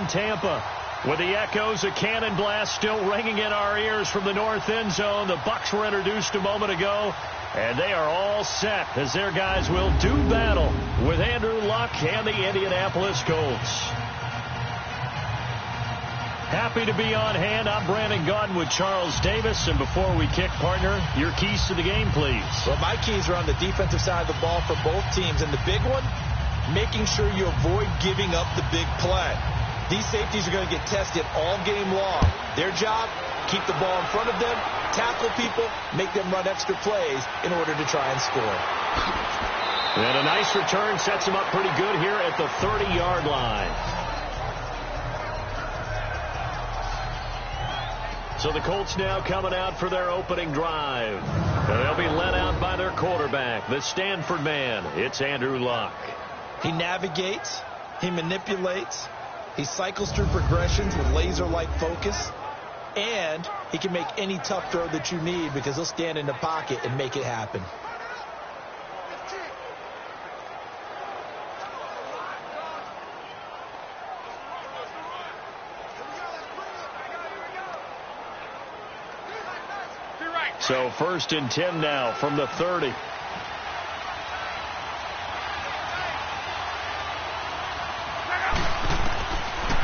in Tampa. With the echoes of cannon blast still ringing in our ears from the north end zone, the Bucs were introduced a moment ago, and they are all set as their guys will do battle with Andrew Luck and the Indianapolis Colts. Happy to be on hand. I'm Brandon Gaudin with Charles Davis. And before we kick, partner, your keys to the game, please. Well, my keys are on the defensive side of the ball for both teams. And the big one, making sure you avoid giving up the big play. These safeties are going to get tested all game long. Their job, keep the ball in front of them, tackle people, make them run extra plays in order to try and score. And a nice return sets them up pretty good here at the 30-yard line. So the Colts now coming out for their opening drive. And they'll be led out by their quarterback, the Stanford man. It's Andrew Luck. He navigates, he manipulates, he cycles through progressions with laser-like focus, and he can make any tough throw that you need because he'll stand in the pocket and make it happen. So 1st and 10 now from the 30.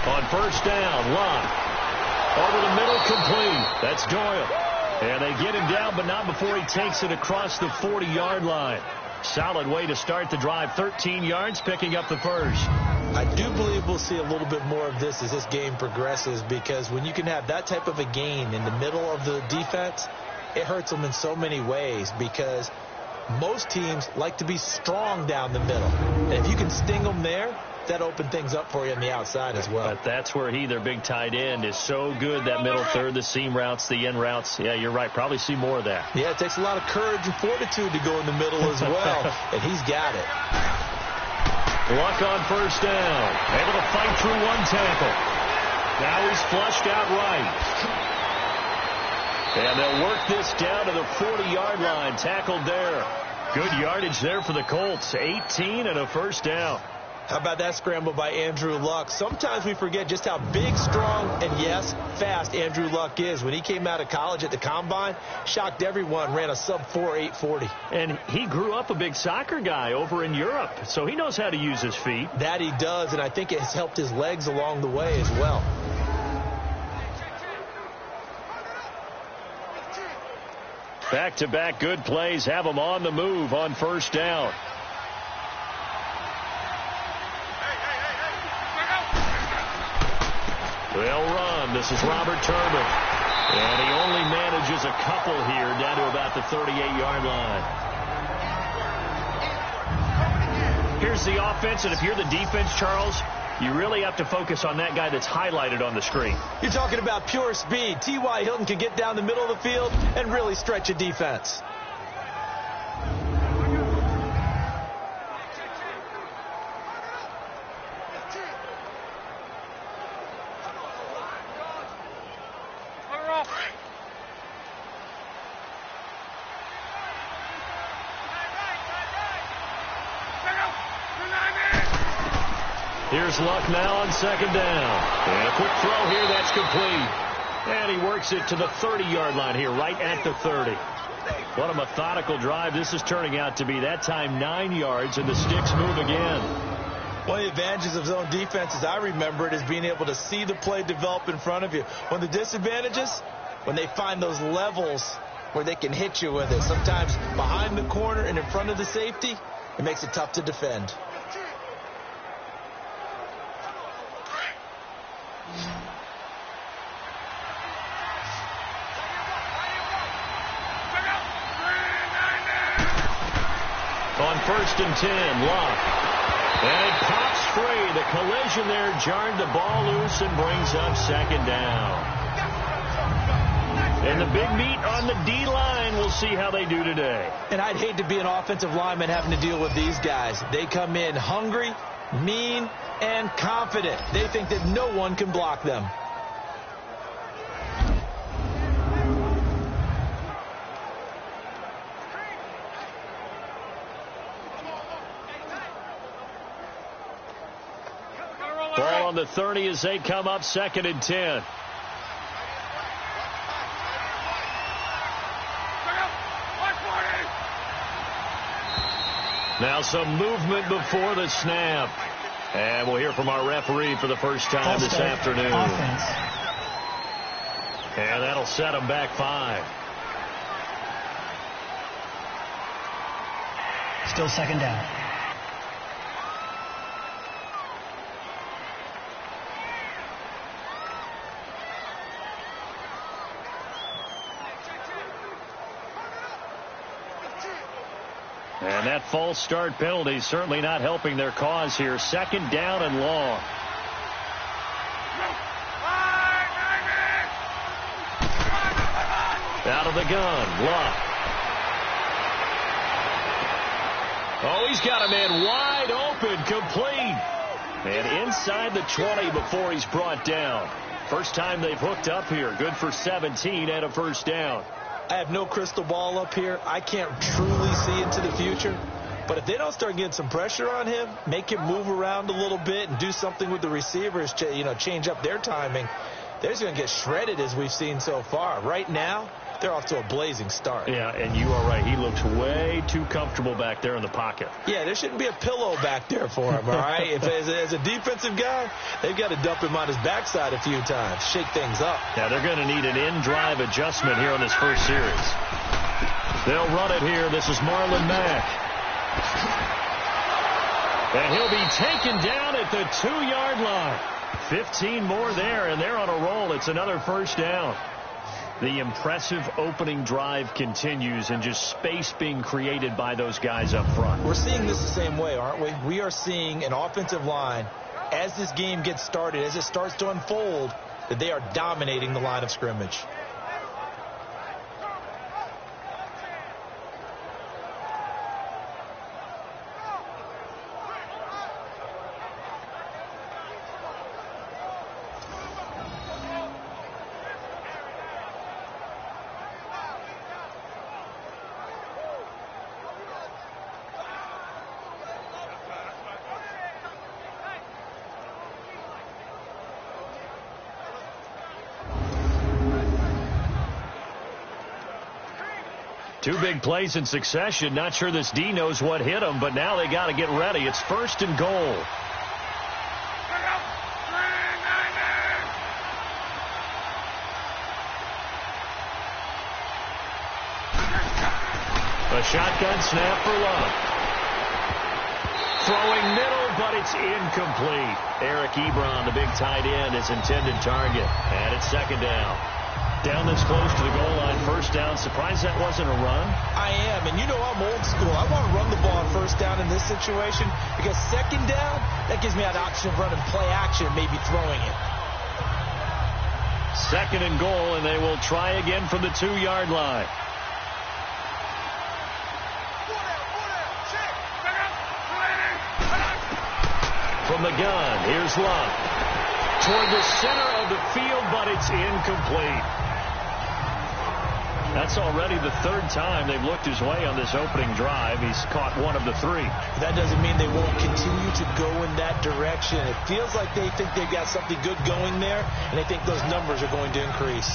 On 1st down, Luck. Over the middle, complete. That's Doyle. And they get him down, but not before he takes it across the 40-yard line. Solid way to start the drive. 13 yards, picking up the first. I do believe we'll see a little bit more of this as this game progresses, because when you can have that type of a gain in the middle of the defense, it hurts them in so many ways, because most teams like to be strong down the middle. And if you can sting them there, that opens things up for you on the outside as well. But that's where their big tight end, is so good. That middle third, the seam routes, the in routes. Yeah, you're right. Probably see more of that. Yeah, it takes a lot of courage and fortitude to go in the middle as well. And he's got it. Luck on 1st down. Able to fight through one tackle. Now he's flushed out right. And they'll work this down to the 40-yard line. Tackled there. Good yardage there for the Colts. 18 and a 1st down. How about that scramble by Andrew Luck? Sometimes we forget just how big, strong, and, yes, fast Andrew Luck is. When he came out of college at the Combine, shocked everyone, ran a sub-4 840. And he grew up a big soccer guy over in Europe, so he knows how to use his feet. That he does, and I think it has helped his legs along the way as well. Back-to-back good plays have them on the move on 1st down. They'll run. This is Robert Turbin. And he only manages a couple here down to about the 38-yard line. Here's the offense, and if you're the defense, Charles, you really have to focus on that guy that's highlighted on the screen. You're talking about pure speed. T.Y. Hilton can get down the middle of the field and really stretch a defense. Here's Luck now on 2nd down. And a quick throw here, that's complete. And he works it to the 30-yard line here, right at the 30. What a methodical drive this is turning out to be. That time 9 yards, and the sticks move again. One of the advantages of zone defense, as I remember it, is being able to see the play develop in front of you. One of the disadvantages, when they find those levels where they can hit you with it. Sometimes behind the corner and in front of the safety, it makes it tough to defend. On 1st and 10, Luck. And it pops free. The collision there jarred the ball loose and brings up 2nd down. And the big meat on the D-line. We'll see how they do today. And I'd hate to be an offensive lineman having to deal with these guys. They come in hungry, mean, and confident. They think that no one can block them. Ball on the 30 as they come up 2nd and 10. Now some movement before the snap. And we'll hear from our referee for the first time this afternoon. Offense. And that'll set them back 5. Still 2nd down. And that false start penalty certainly not helping their cause here. 2nd down and long. Out of the gun, Luck. Oh, he's got a man wide open, complete. And inside the 20 before he's brought down. First time they've hooked up here. Good for 17 and a first down. I have no crystal ball up here. I can't truly see into the future. But if they don't start getting some pressure on him, make him move around a little bit and do something with the receivers, change up their timing, they're just going to get shredded as we've seen so far. Right now, they're off to a blazing start. Yeah, and you are right. He looks way too comfortable back there in the pocket. Yeah, there shouldn't be a pillow back there for him, all right? If as a defensive guy, they've got to dump him on his backside a few times, shake things up. Yeah, they're going to need an in-drive adjustment here on this first series. They'll run it here. This is Marlon Mack. And he'll be taken down at the 2-yard line. 15 more there, and they're on a roll. It's another first down. The impressive opening drive continues, and just space being created by those guys up front. We're seeing this the same way, aren't we? We are seeing an offensive line, as this game gets started, as it starts to unfold, that they are dominating the line of scrimmage. Two big plays in succession. Not sure this D knows what hit him, but now they got to get ready. It's 1st and goal. A shotgun snap for Love. Throwing middle, but it's incomplete. Eric Ebron, the big tight end, his intended target. And it's 2nd down. Down this close to the goal line, 1st down. Surprised that wasn't a run? I am, and you know I'm old school. I want to run the ball on 1st down in this situation because 2nd down, that gives me an option of running play action, maybe throwing it. 2nd and goal, and they will try again from the 2-yard line. From the gun, here's Luck. Toward the center of the field, but it's incomplete. That's already the 3rd time they've looked his way on this opening drive. He's caught 1 of the 3. That doesn't mean they won't continue to go in that direction. It feels like they think they've got something good going there, and they think those numbers are going to increase.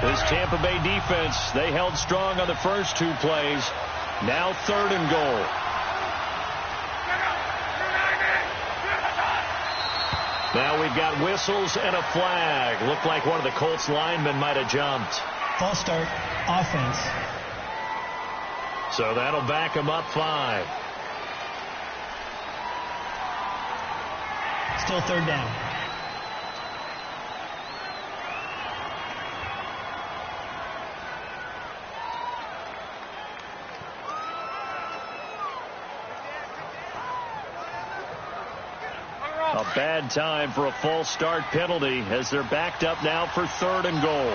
This Tampa Bay defense, they held strong on the first 2 plays. Now 3rd and goal. Now we've got whistles and a flag. Looked like one of the Colts linemen might have jumped. False start, offense. So that'll back them up 5. Still 3rd down. A bad time for a false start penalty as they're backed up now for 3rd and goal.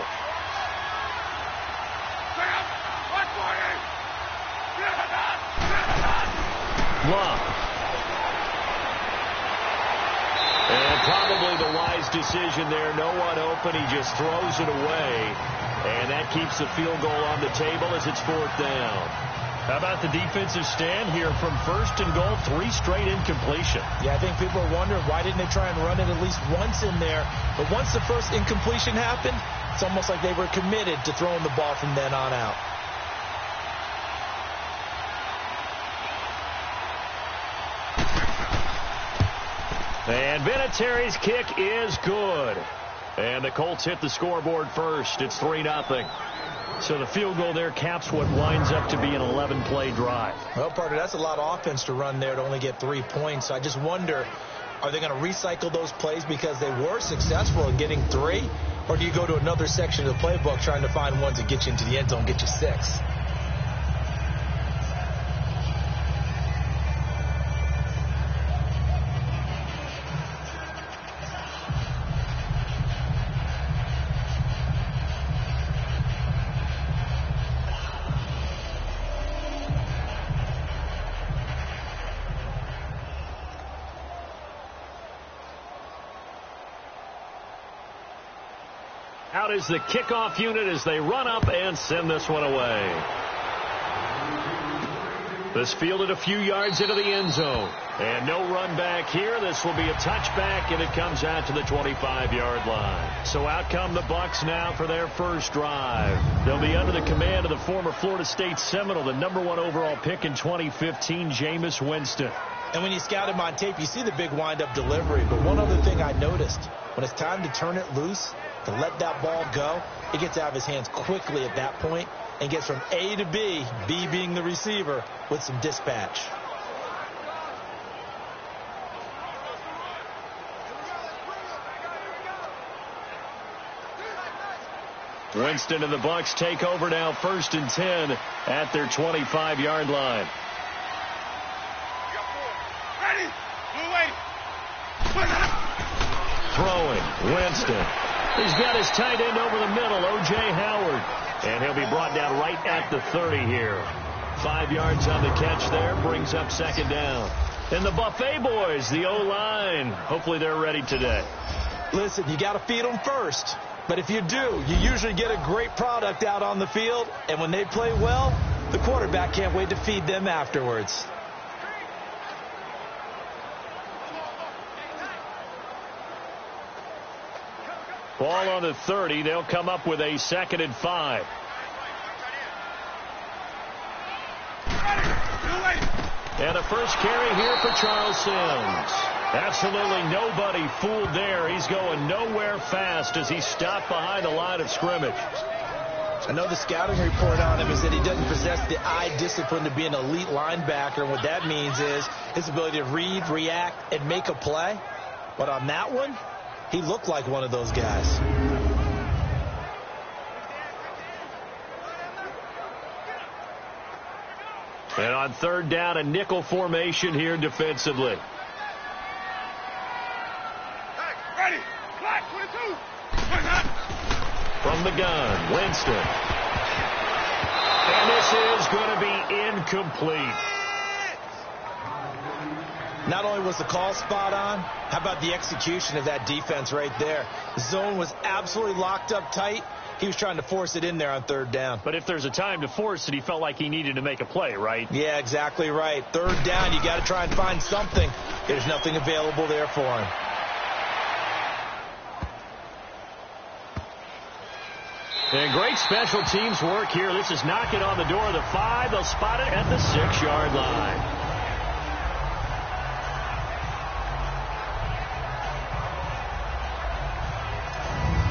Luck. And probably the wise decision there. No one open. He just throws it away. And that keeps the field goal on the table as it's 4th down. How about the defensive stand here from 1st and goal, 3 straight incompletion? Yeah, I think people are wondering why didn't they try and run it at least once in there. But once the first incompletion happened, it's almost like they were committed to throwing the ball from then on out. And Vinatieri's kick is good. And the Colts hit the scoreboard first. It's 3-0. So the field goal there caps what winds up to be an 11-play drive. Well, partner, that's a lot of offense to run there to only get 3 points. I just wonder, are they going to recycle those plays because they were successful in getting 3? Or do you go to another section of the playbook trying to find ones that get you into the end zone, get you 6? Out is the kickoff unit as they run up and send this one away. This fielded a few yards into the end zone. And no run back here. This will be a touchback, and it comes out to the 25-yard line. So out come the Bucs now for their first drive. They'll be under the command of the former Florida State Seminole, the #1 overall pick in 2015, Jameis Winston. And when you scout him on tape, you see the big wind-up delivery. But one other thing I noticed, when it's time to turn it loose, to let that ball go, it gets out of his hands quickly at that point and gets from A to B, B being the receiver, with some dispatch. Winston and the Bucs take over now, 1st and 10 at their 25-yard line. Throwing, Winston. He's got his tight end over the middle, O.J. Howard. And he'll be brought down right at the 30 here. 5 yards on the catch there, brings up 2nd down. And the Buffet boys, the O-line, hopefully they're ready today. Listen, you got to feed them first. But if you do, you usually get a great product out on the field. And when they play well, the quarterback can't wait to feed them afterwards. Ball on the 30. They'll come up with a 2nd and 5. And a first carry here for Charles Sims. Absolutely nobody fooled there. He's going nowhere fast as he's stopped behind the line of scrimmage. I know the scouting report on him is that he doesn't possess the eye discipline to be an elite linebacker. And what that means is his ability to read, react, and make a play. But on that one, he looked like one of those guys. And on 3rd down, a nickel formation here defensively. Ready. Black 22. From the gun, Winston. And this is going to be incomplete. Not only was the call spot on, how about the execution of that defense right there? The zone was absolutely locked up tight. He was trying to force it in there on 3rd down. But if there's a time to force it, he felt like he needed to make a play, right? Yeah, exactly right. 3rd down, you got to try and find something. There's nothing available there for him. And great special teams work here. This is knocking on the door of the 5. They'll spot it at the 6-yard line.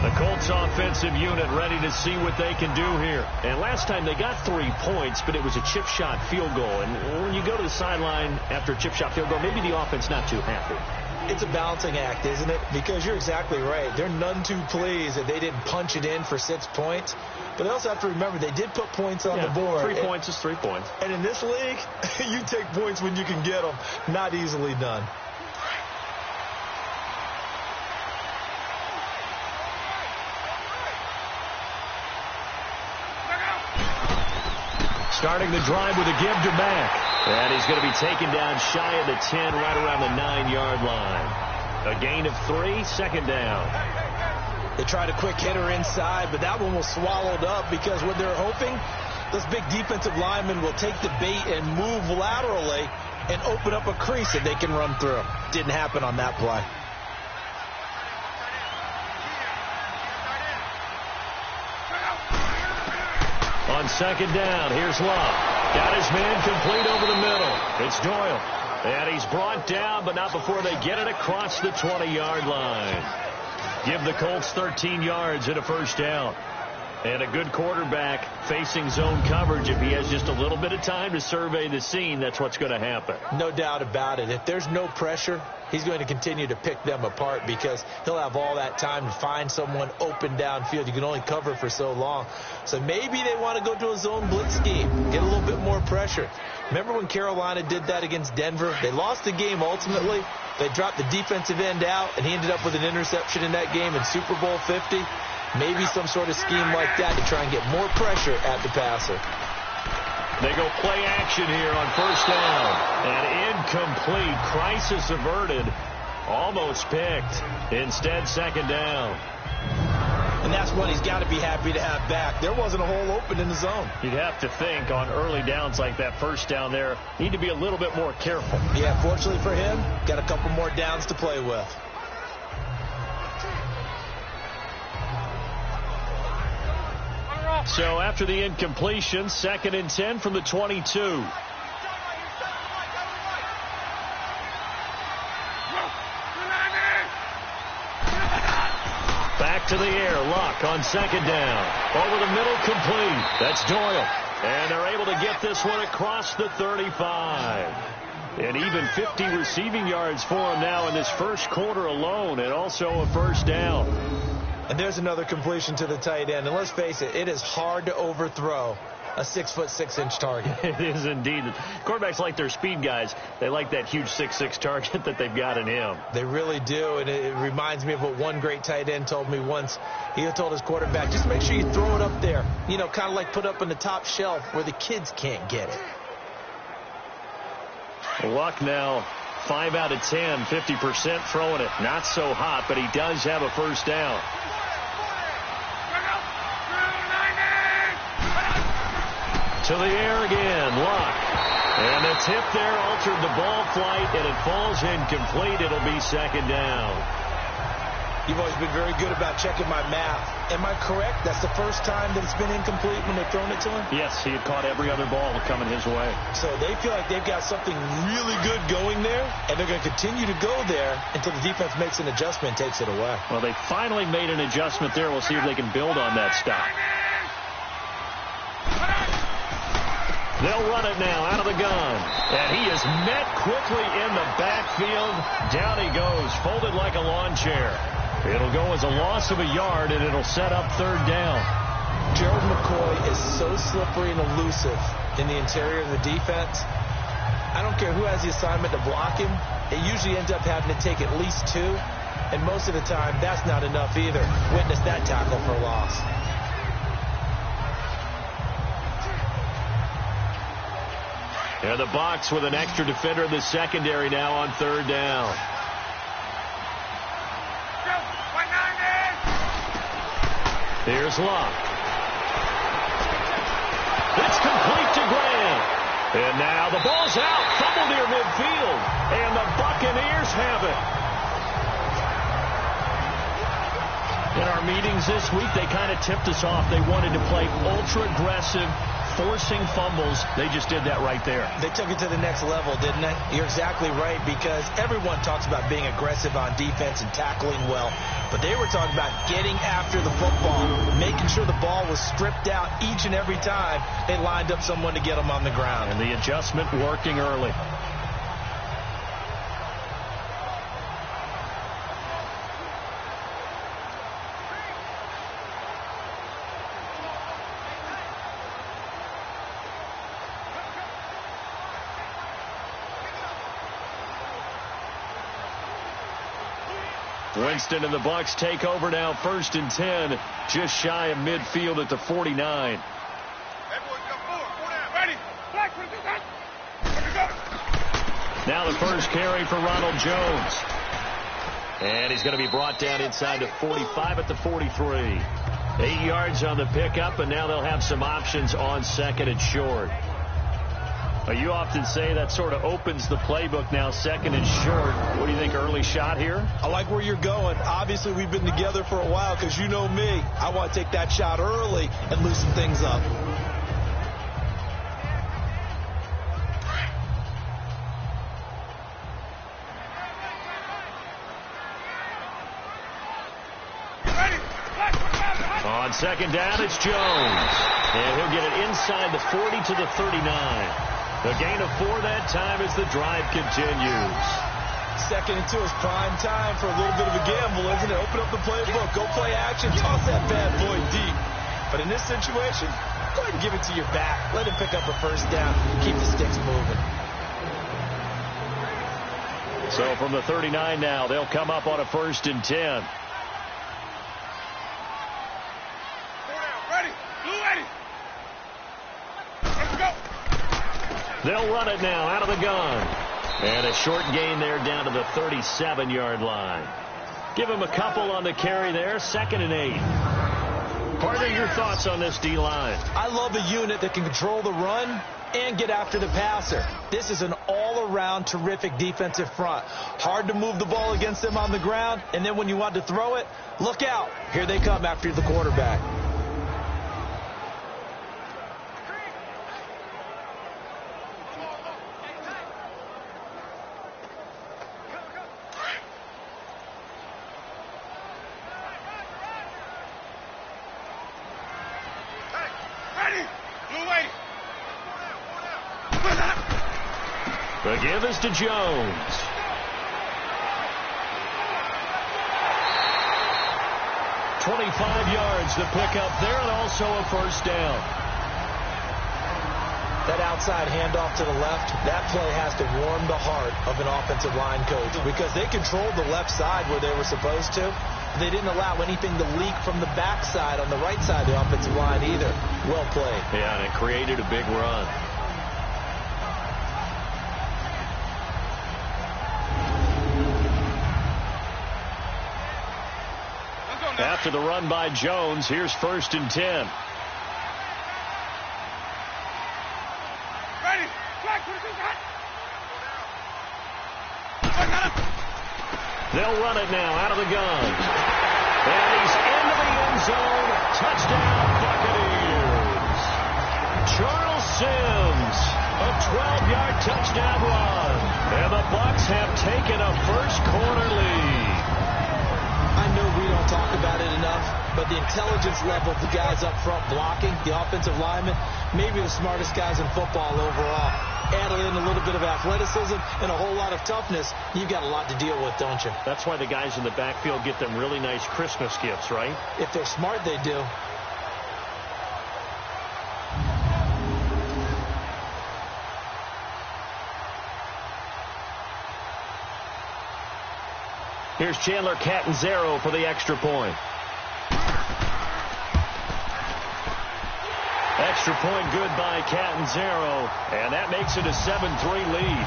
The Colts offensive unit ready to see what they can do here. And last time they got 3 points, but it was a chip shot field goal. And when you go to the sideline after a chip shot field goal, maybe the offense not too happy. It's a balancing act, isn't it? Because you're exactly right. They're none too pleased that they didn't punch it in for 6 points. But they also have to remember they did put points on the board. 3 points is 3 points. And in this league, you take points when you can get them. Not easily done. Starting the drive with a give to Mack. And he's going to be taken down shy of the 10, right around the 9-yard line. A gain of 3, 2nd down. They tried a quick hitter inside, but that one was swallowed up because what they're hoping, those big defensive linemen will take the bait and move laterally and open up a crease that they can run through. Didn't happen on that play. On second down, here's Love. Got his man complete over the middle. It's Doyle. And he's brought down, but not before they get it across the 20-yard line. Give the Colts 13 yards and a first down. And a good quarterback facing zone coverage. If he has just a little bit of time to survey the scene, that's what's going to happen. No doubt about it. If there's no pressure, he's going to continue to pick them apart because he'll have all that time to find someone open downfield. You can only cover for so long. So maybe they want to go to a zone blitz scheme, get a little bit more pressure. Remember when Carolina did that against Denver? They lost the game ultimately. They dropped the defensive end out, and he ended up with an interception in that game in Super Bowl 50. Maybe some sort of scheme like that to try and get more pressure at the passer. They go play action here on first down. And incomplete. Crisis averted. Almost picked. Instead, second down. And that's what he's got to be happy to have back. There wasn't a hole open in the zone. You'd have to think on early downs like that first down there, need to be a little bit more careful. Yeah, fortunately for him, got a couple more downs to play with. So after the incompletion, 2nd and 10 from the 22. Back to the air. Luck on second down. Over the middle, complete. That's Doyle. And they're able to get this one across the 35. And even 50 receiving yards for him now in this first quarter alone, and also a first down. And there's another completion to the tight end. And let's face it, it is hard to overthrow a 6'6" target. It is indeed. Quarterbacks like their speed guys. They like that huge 6'6" target that they've got in him. They really do. And it reminds me of what one great tight end told me once. He told his quarterback, just make sure you throw it up there. You know, kind of like put up on the top shelf where the kids can't get it. Luck now 5 out of 10, 50% throwing it. Not so hot, but he does have a first down. To the air again, Luck. And the tip there altered the ball flight, and it falls incomplete. It'll be second down. You've always been very good about checking my math. Am I correct? That's the first time that it's been incomplete when they've thrown it to him? Yes, he had caught every other ball coming his way. So they feel like they've got something really good going there, and they're going to continue to go there until the defense makes an adjustment and takes it away. Well, they finally made an adjustment there. We'll see if they can build on that stop. They'll run it now out of the gun. And he is met quickly in the backfield. Down he goes, folded like a lawn chair. It'll go as a loss of a yard, and it'll set up third down. Gerald McCoy is so slippery and elusive in the interior of the defense. I don't care who has the assignment to block him. It usually ends up having to take at least 2. And most of the time, that's not enough either. Witness that tackle for loss. And the box with an extra defender in the secondary now on third down. Here's Luck. It's complete to Graham. And now the ball's out. Fumble near midfield. And the Buccaneers have it. In our meetings this week, they kind of tipped us off. They wanted to play ultra-aggressive, forcing fumbles. They just did that right there. They took it to the next level, didn't they? You're exactly right, because everyone talks about being aggressive on defense and tackling well. But they were talking about getting after the football, making sure the ball was stripped out each and every time they lined up someone to get them on the ground. And the adjustment working early. Winston and the Bucs take over now, 1st and 10, just shy of midfield at the 49. Now the first carry for Ronald Jones. And he's going to be brought down inside the 45 at the 43. 8 yards on the pickup, and now they'll have some options on second and short. You often say that sort of opens the playbook now, second and short. What do you think, early shot here? I like where you're going. Obviously, we've been together for a while because you know me. I want to take that shot early and loosen things up. On second down, it's Jones. And he'll get it inside the 40 to the 39. The gain of 4 that time as the drive continues. Second and 2 is prime time for a little bit of a gamble, isn't it? Open up the playbook, go play action, toss that bad boy deep. But in this situation, go ahead and give it to your back. Let him pick up a first down. Keep the sticks moving. So from the 39 now, they'll come up on a 1st and 10. They'll run it now out of the gun. And a short gain there down to the 37-yard line. Give him a couple on the carry there. 2nd and 8. Partner, your thoughts on this D-line? I love a unit that can control the run and get after the passer. This is an all-around terrific defensive front. Hard to move the ball against them on the ground. And then when you want to throw it, look out. Here they come after the quarterback. The give is to Jones. $25 to pick up there, and also a first down. That outside handoff to the left, that play has to warm the heart of an offensive line coach because they controlled the left side where they were supposed to. They didn't allow anything to leak from the backside on the right side of the offensive line either. Well played. Yeah, and it created a big run. After the run by Jones, here's 1st and 10. They'll run it now out of the gun. And he's into the end zone. Touchdown, Buccaneers. Charles Sims, a 12-yard touchdown run. And the Bucs have taken a first-quarter lead. I know we don't talk about it enough, but the intelligence level of the guys up front blocking, the offensive linemen, maybe the smartest guys in football overall. Add in a little bit of athleticism and a whole lot of toughness, you've got a lot to deal with, don't you? That's why the guys in the backfield get them really nice Christmas gifts, right? If they're smart, they do. Here's Chandler Catanzaro for the extra point. Extra point good by Catanzaro, and that makes it a 7-3 lead.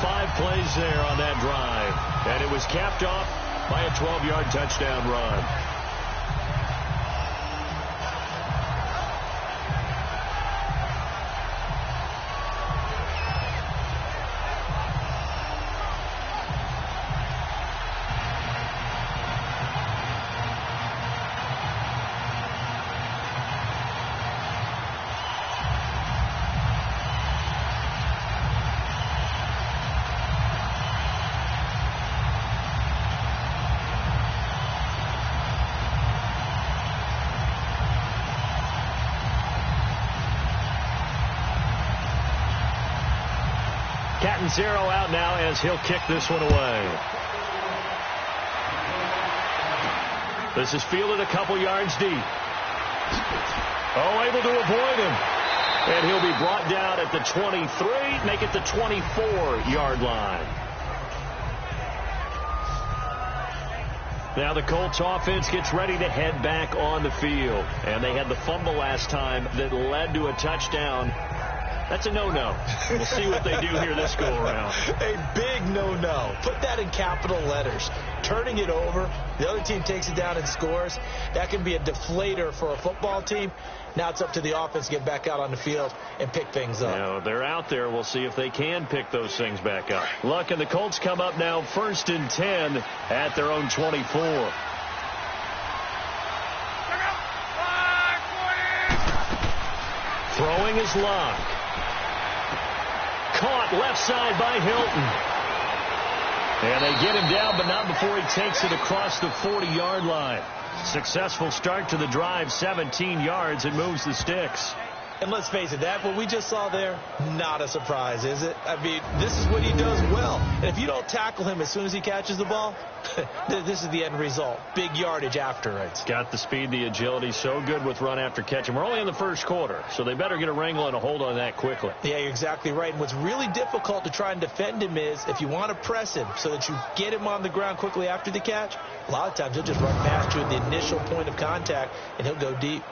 5 plays there on that drive, and it was capped off by a 12-yard touchdown run. Catanzaro out now as he'll kick this one away. This is fielded a couple yards deep. Oh, able to avoid him. And he'll be brought down at the 23, make it the 24-yard line. Now the Colts offense gets ready to head back on the field. And they had the fumble last time that led to a touchdown. That's a no-no. We'll see what they do here this go-around. A big no-no. Put that in capital letters. Turning it over, the other team takes it down and scores. That can be a deflator for a football team. Now it's up to the offense to get back out on the field and pick things up. Yeah, they're out there. We'll see if they can pick those things back up. Luck and the Colts come up now 1st and 10 at their own 24. Throwing is Luck. Caught left side by Hilton. And they get him down, but not before he takes it across the 40-yard line. Successful start to the drive, 17 yards, and moves the sticks. And let's face it, that what we just saw there, not a surprise, is it? I mean, this is what he does well. And if you don't tackle him as soon as he catches the ball, this is the end result. Big yardage after it. Got the speed, the agility, so good with run after catch. And we're only in the first quarter, so they better get a wrangle and a hold on that quickly. Yeah, you're exactly right. And what's really difficult to try and defend him is if you want to press him so that you get him on the ground quickly after the catch, a lot of times he'll just run past you at the initial point of contact, and he'll go deep.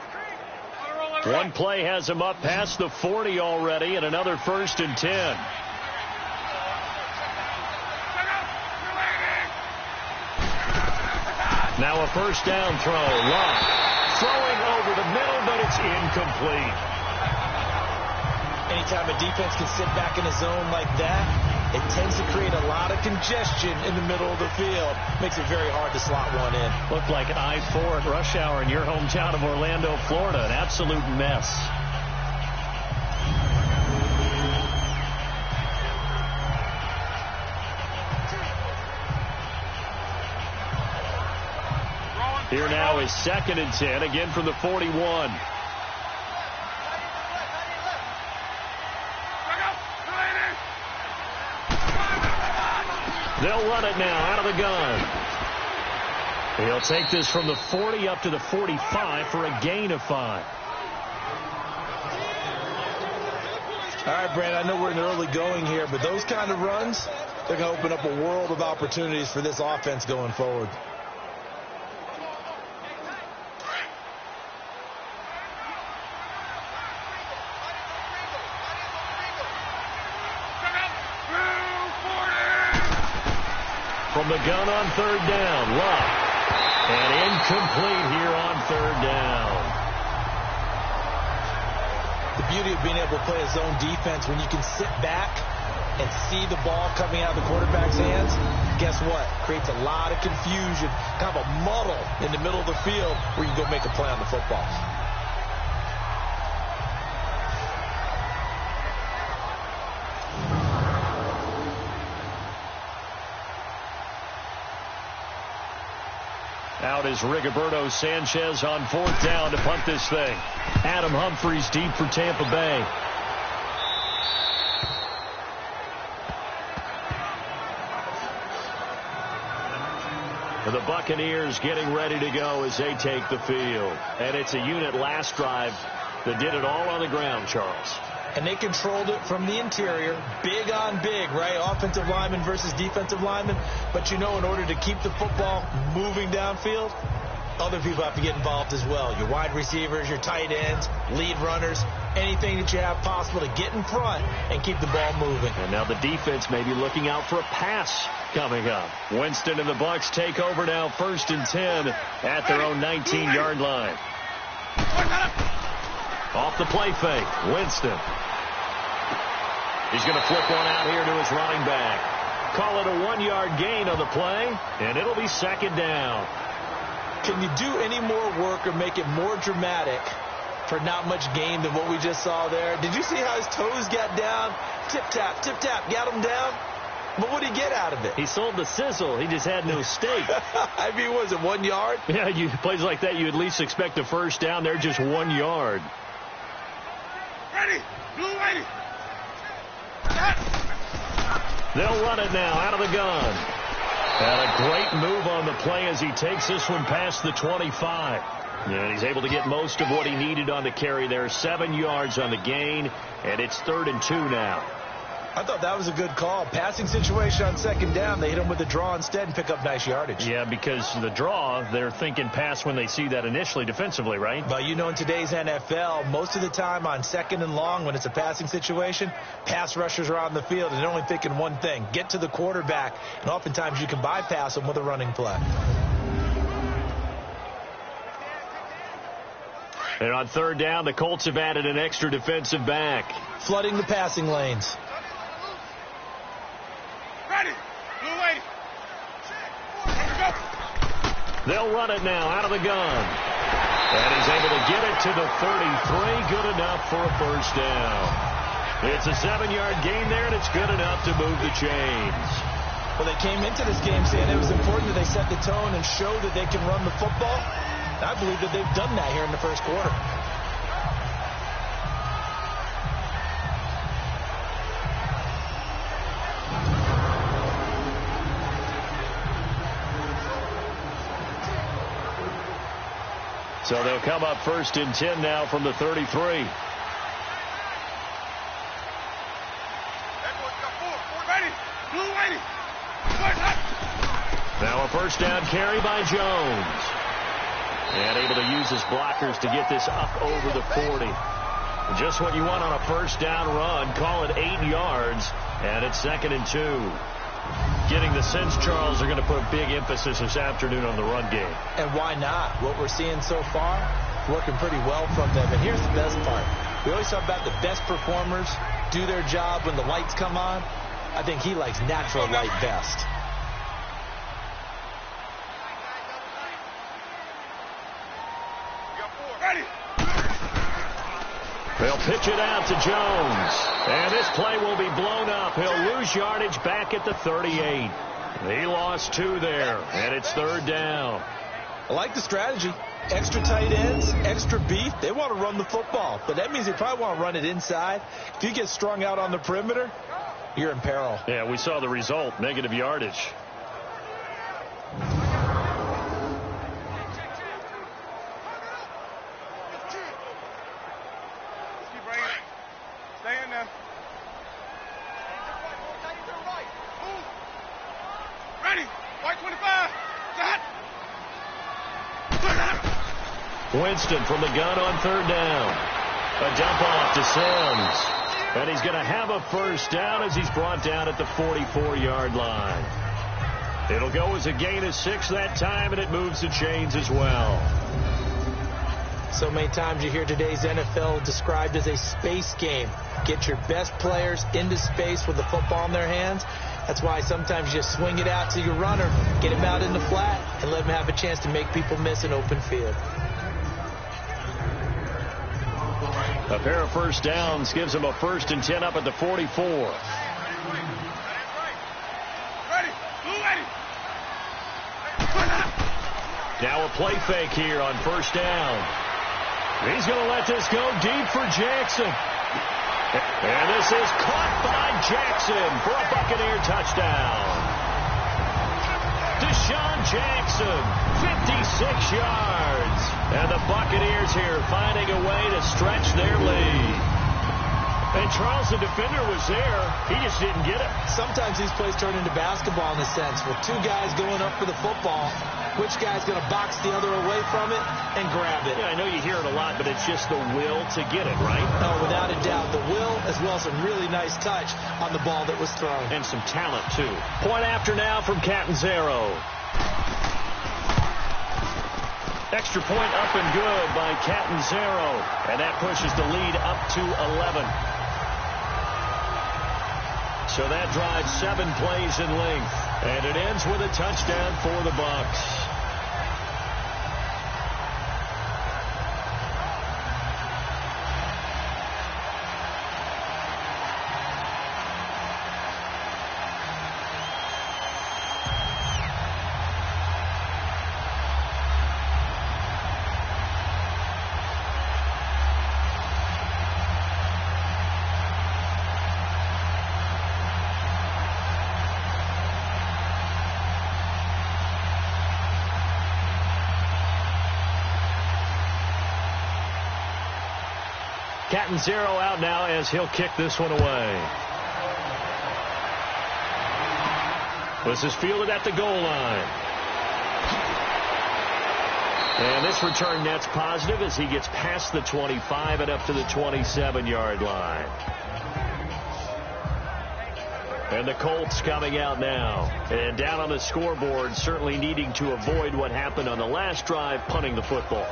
One play has him up past the 40 already, and another 1st and 10. Now a first down throw. Luck throwing over the middle, but it's incomplete. Anytime a defense can sit back in a zone like that, it tends to create a lot of congestion in the middle of the field. Makes it very hard to slot one in. Looked like an I-4 at rush hour in your hometown of Orlando, Florida. An absolute mess. Here now is 2nd and 10, again from the 41. They'll run it now out of the gun. He'll take this from the 40 up to the 45 for a gain of 5. All right, Brad, I know we're in the early going here, but those kind of runs, they're going to open up a world of opportunities for this offense going forward. From the gun on 3rd down, Luck. And incomplete here on 3rd down. The beauty of being able to play a zone defense when you can sit back and see the ball coming out of the quarterback's hands, guess what? Creates a lot of confusion, kind of a muddle in the middle of the field where you can go make a play on the football. Out is Rigoberto Sanchez on 4th down to punt this thing. Adam Humphries deep for Tampa Bay. The Buccaneers getting ready to go as they take the field. And it's a unit last drive that did it all on the ground, Charles. And they controlled it from the interior, big on big, right? Offensive lineman versus defensive lineman. But, you know, in order to keep the football moving downfield, other people have to get involved as well. Your wide receivers, your tight ends, lead runners, anything that you have possible to get in front and keep the ball moving. And now the defense may be looking out for a pass coming up. Winston and the Bucs take over now 1st and 10 at their own 19-yard line. Off the play fake, Winston. He's going to flip one out here to his running back. Call it a 1-yard gain on the play, and it'll be 2nd down. Can you do any more work or make it more dramatic for not much gain than what we just saw there? Did you see how his toes got down? Tip-tap, got him down. But what did he get out of it? He sold the sizzle. He just had no steak. I mean, was it 1 yard? Yeah, plays like that, you at least expect a first down. They're just 1 yard. Ready, blue lady. They'll run it now out of the gun. And a great move on the play as he takes this one past the 25. And he's able to get most of what he needed on the carry there. 7 yards on the gain, and it's 3rd and 2 now. I thought that was a good call. Passing situation on second down. They hit him with a draw instead and pick up nice yardage. Yeah, because the draw, they're thinking pass when they see that initially defensively, right? But you know, in today's NFL, most of the time on second and long, when it's a passing situation, pass rushers are on the field and they're only thinking one thing: get to the quarterback. And oftentimes you can bypass them with a running play. And on third down, the Colts have added an extra defensive back. Flooding the passing lanes. Ready. Blue lady. They'll run it now out of the gun. And he's able to get it to the 33. Good enough for a first down. It's a 7-yard gain there, and it's good enough to move the chains. Well, they came into this game saying it was important that they set the tone and show that they can run the football. I believe that they've done that here in the first quarter. So they'll come up first and 10 now from the 33. Now a first down carry by Jones. And able to use his blockers to get this up over the 40. Just what you want on a first down run. Call it 8 yards. And it's 2nd and 2. Getting the sense, Charles, are going to put a big emphasis this afternoon on the run game. And why not? What we're seeing so far, working pretty well from them. And here's the best part. We always talk about the best performers do their job when the lights come on. I think he likes natural light best. They'll pitch it out to Jones. And this play will be blown up. He'll lose yardage back at the 38. He lost 2 there. And it's 3rd down. I like the strategy. Extra tight ends, extra beef. They want to run the football. But that means they probably want to run it inside. If you get strung out on the perimeter, you're in peril. Yeah, we saw the result. Negative yardage. Winston from the gun on 3rd down. A dump off to Sims. And he's going to have a first down as he's brought down at the 44-yard line. It'll go as a gain of 6 that time, and it moves the chains as well. So many times you hear today's NFL described as a space game. Get your best players into space with the football in their hands. That's why sometimes you swing it out to your runner, get him out in the flat, and let him have a chance to make people miss an open field. A pair of first downs gives him a 1st and 10 up at the 44. Now a play fake here on 1st down. He's going to let this go deep for Jackson. And this is caught by Jackson for a Buccaneer touchdown. Deshaun Jackson, 56 yards. And the Buccaneers here finding a way to stretch their lead. And Charles, the defender, was there. He just didn't get it. Sometimes these plays turn into basketball in a sense, with 2 guys going up for the football. Which guy's going to box the other away from it and grab it? Yeah, I know you hear it a lot, but it's just the will to get it, right? Oh, without a doubt. The will, as well as some really nice touch on the ball that was thrown. And some talent, too. Point after now from Catanzaro. Extra point up and good by Catanzaro. And that pushes the lead up to 11. So that drives 7 plays in length. And it ends with a touchdown for the Bucs. Catanzaro out now as he'll kick this one away. This is fielded at the goal line. And this return net's positive as he gets past the 25 and up to the 27-yard line. And the Colts coming out now. And down on the scoreboard, certainly needing to avoid what happened on the last drive, punting the football.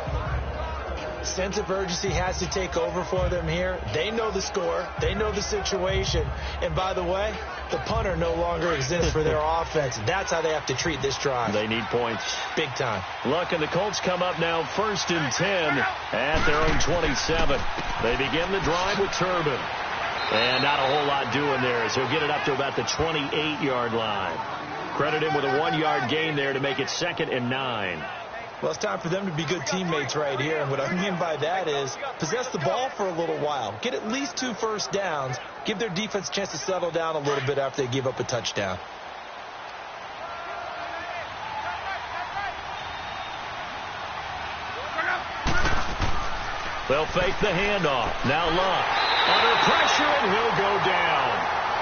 Sense of urgency has to take over for them here. They know the score. They know the situation. And by the way, the punter no longer exists for their offense. That's how they have to treat this drive. They need points. Big time. Look, and the Colts come up now 1st and 10 at their own 27. They begin the drive with Turbin. And not a whole lot doing there as he'll get it up to about the 28-yard line. Credit him with a 1-yard gain there to make it 2nd and 9. Well, it's time for them to be good teammates right here. And what I mean by that is possess the ball for a little while. Get at least 2 first downs. Give their defense a chance to settle down a little bit after they give up a touchdown. They'll fake the handoff. Now Luck. Under pressure, and he'll go down.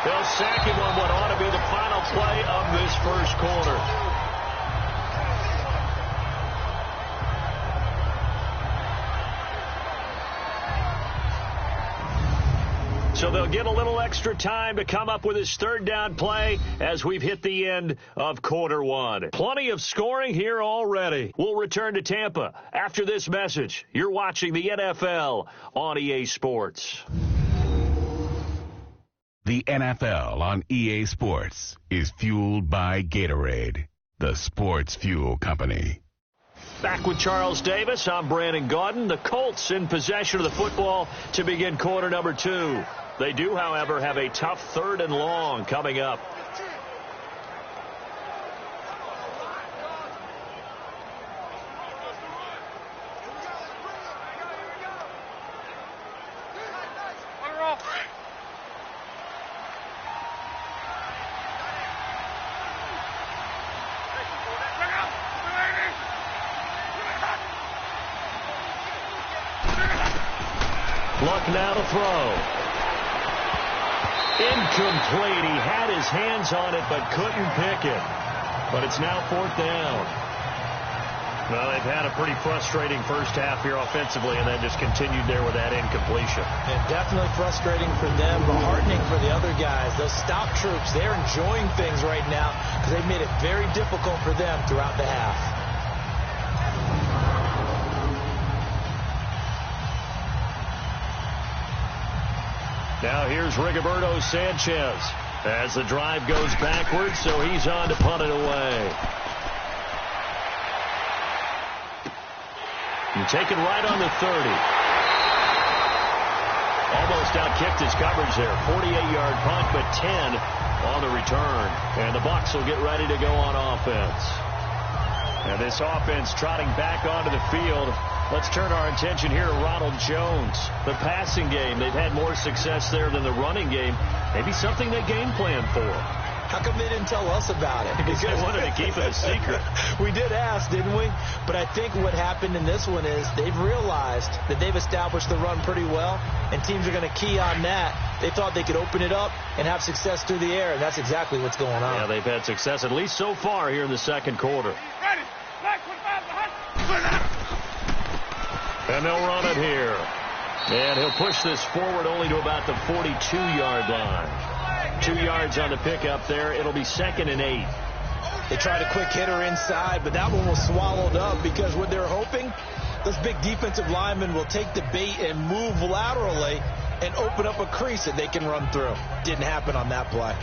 They'll sack him on what ought to be the final play of this first quarter. So they'll get a little extra time to come up with his 3rd down play as we've hit the end of quarter 1. Plenty of scoring here already. We'll return to Tampa after this message. You're watching the NFL on EA Sports. The NFL on EA Sports is fueled by Gatorade, the sports fuel company. Back with Charles Davis, I'm Brandon Gaudin. The Colts in possession of the football to begin quarter number 2. They do, however, have a tough 3rd and long coming up. Luck now to throw. Incomplete. He had his hands on it but couldn't pick it. But it's now 4th down. Well, they've had a pretty frustrating first half here offensively, and then just continued there with that incompletion. And definitely frustrating for them, but heartening for the other guys. Those stout troops, they're enjoying things right now because they've made it very difficult for them throughout the half. Now here's Rigoberto Sanchez as the drive goes backwards, so he's on to punt it away. And taken right on the 30. Almost outkicked his coverage there. 48-yard punt, but 10 on the return. And the Bucs will get ready to go on offense. And this offense trotting back onto the field. Let's turn our attention here to Ronald Jones. The passing game, they've had more success there than the running game. Maybe something they game plan for. How come they didn't tell us about it? Because they wanted to keep it a secret. We did ask, didn't we? But I think what happened in this one is they've realized that they've established the run pretty well, and teams are going to key on that. They thought they could open it up and have success through the air, and that's exactly what's going on. Yeah, they've had success, at least so far here in the second quarter. And they'll run it here. And he'll push this forward only to about the 42-yard line. 2 yards on the pickup there. It'll be 2nd and 8. They tried a quick hitter inside, but that one was swallowed up because what they're hoping, those big defensive linemen will take the bait and move laterally and open up a crease that they can run through. Didn't happen on that play.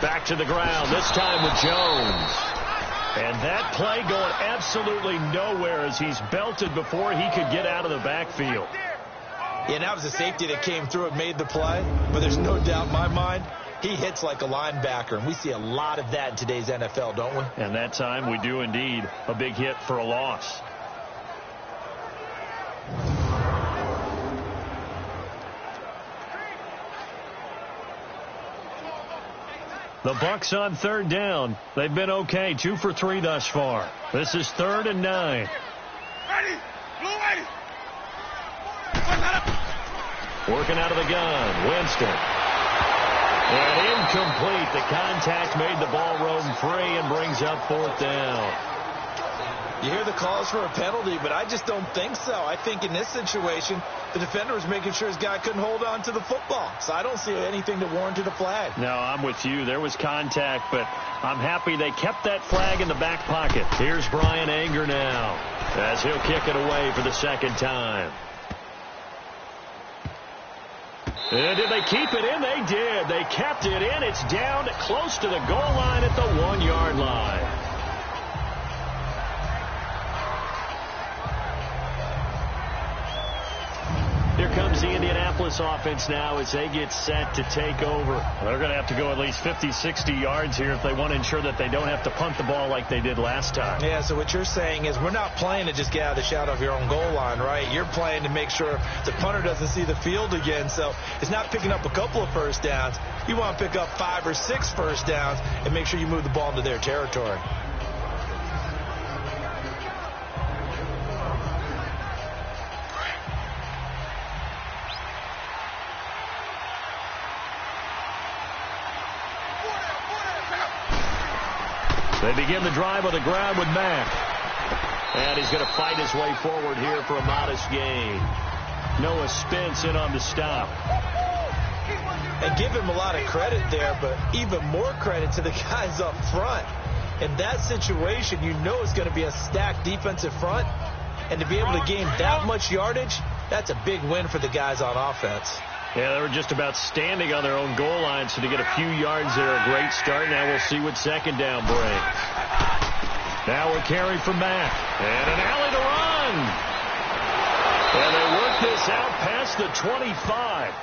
Back to the ground, this time with Jones. And that play going absolutely nowhere as he's belted before he could get out of the backfield. Yeah, that was a safety that came through and made the play. But there's no doubt in my mind, he hits like a linebacker. And we see a lot of that in today's NFL, don't we? And that time we do indeed. A big hit for a loss. The Bucs on third down. They've been okay, 2 for 3 thus far. This is 3rd and 9. Ready. Blue ready. Working out of the gun. Winston. And incomplete. The contact made the ball roam free and brings up 4th down. You hear the calls for a penalty, but I just don't think so. I think in this situation, the defender was making sure his guy couldn't hold on to the football. So I don't see anything that warranted a flag. No, I'm with you. There was contact, but I'm happy they kept that flag in the back pocket. Here's Brian Anger now as he'll kick it away for the 2nd time. And did they keep it in? They did. They kept it in. It's down close to the goal line at the 1-yard line. Here comes the Indianapolis offense now as they get set to take over. They're going to have to go at least 50, 60 yards here if they want to ensure that they don't have to punt the ball like they did last time. Yeah, so what you're saying is we're not playing to just get out of the shadow of your own goal line, right? You're playing to make sure the punter doesn't see the field again. So it's not picking up a couple of first downs. You want to pick up 5 or 6 first downs and make sure you move the ball into their territory. They begin the drive on the ground with Mack. And he's going to fight his way forward here for a modest gain. Noah Spence in on the stop. And give him a lot of credit there, but even more credit to the guys up front. In that situation, you know it's going to be a stacked defensive front. And to be able to gain that much yardage, that's a big win for the guys on offense. Yeah, they were just about standing on their own goal line, so to get a few yards there, a great start. Now we'll see what 2nd down brings. Now a carry from Mack. And an alley to run. And they work this out past the 25.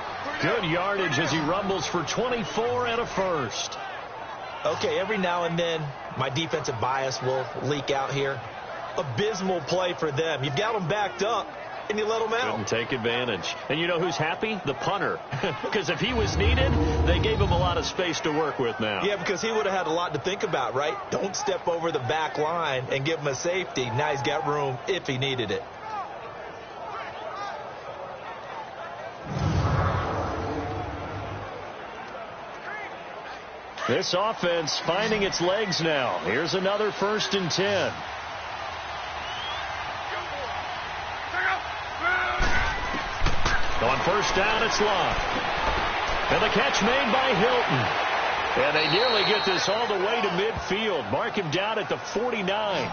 Good yardage as he rumbles for 24 and a first. Okay, every now and then, my defensive bias will leak out here. Abysmal play for them. You've got them backed up, and you let them out. Couldn't take advantage. And you know who's happy? The punter. Because if he was needed, they gave him a lot of space to work with now. Yeah, because he would have had a lot to think about, right? Don't step over the back line and give him a safety. Now he's got room if he needed it. This offense finding its legs now. Here's another 1st and 10. On 1st down, it's Locke. And the catch made by Hilton. And they nearly get this all the way to midfield. Mark him down at the 49.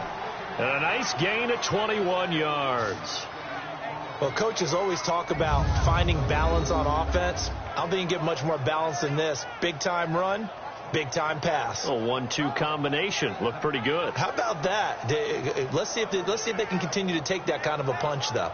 And a nice gain of 21 yards. Well, coaches always talk about finding balance on offense. I don't think you can get much more balance than this. Big-time run, big-time pass. A 1-2 combination. Looked pretty good. How about that? Let's see if they can continue to take that kind of a punch, though.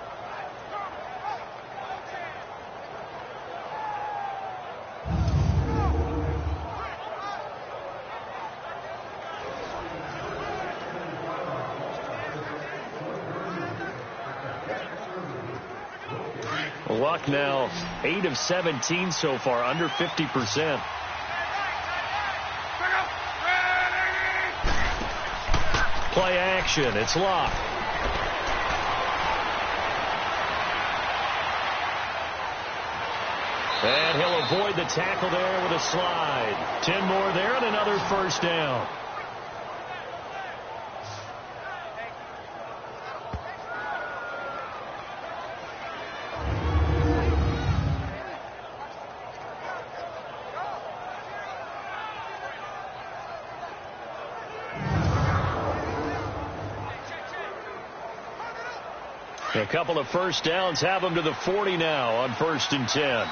Luck now 8 of 17 so far, under 50%. Play action. It's Luck. And he'll avoid the tackle there with a slide. 10 more there and another 1st down. A couple of 1st downs have them to the 40 now on 1st and 10.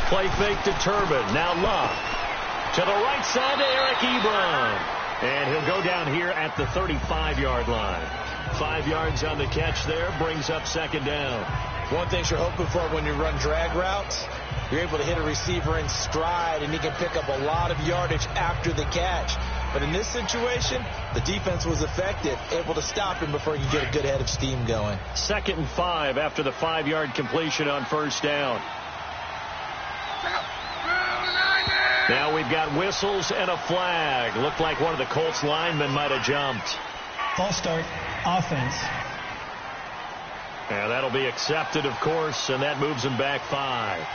Play fake to Turbin. Now Love. To the right side to Eric Ebron. And he'll go down here at the 35-yard line. 5 yards on the catch there. Brings up 2nd down. One thing you're hoping for when you run drag routes, you're able to hit a receiver in stride, and he can pick up a lot of yardage after the catch. But in this situation, the defense was effective, able to stop him before he could get a good head of steam going. 2nd and 5 after the 5-yard completion on 1st down. Now we've got whistles and a flag. Looked like one of the Colts linemen might have jumped. False start. Offense. And that'll be accepted, of course, and that moves him back 5.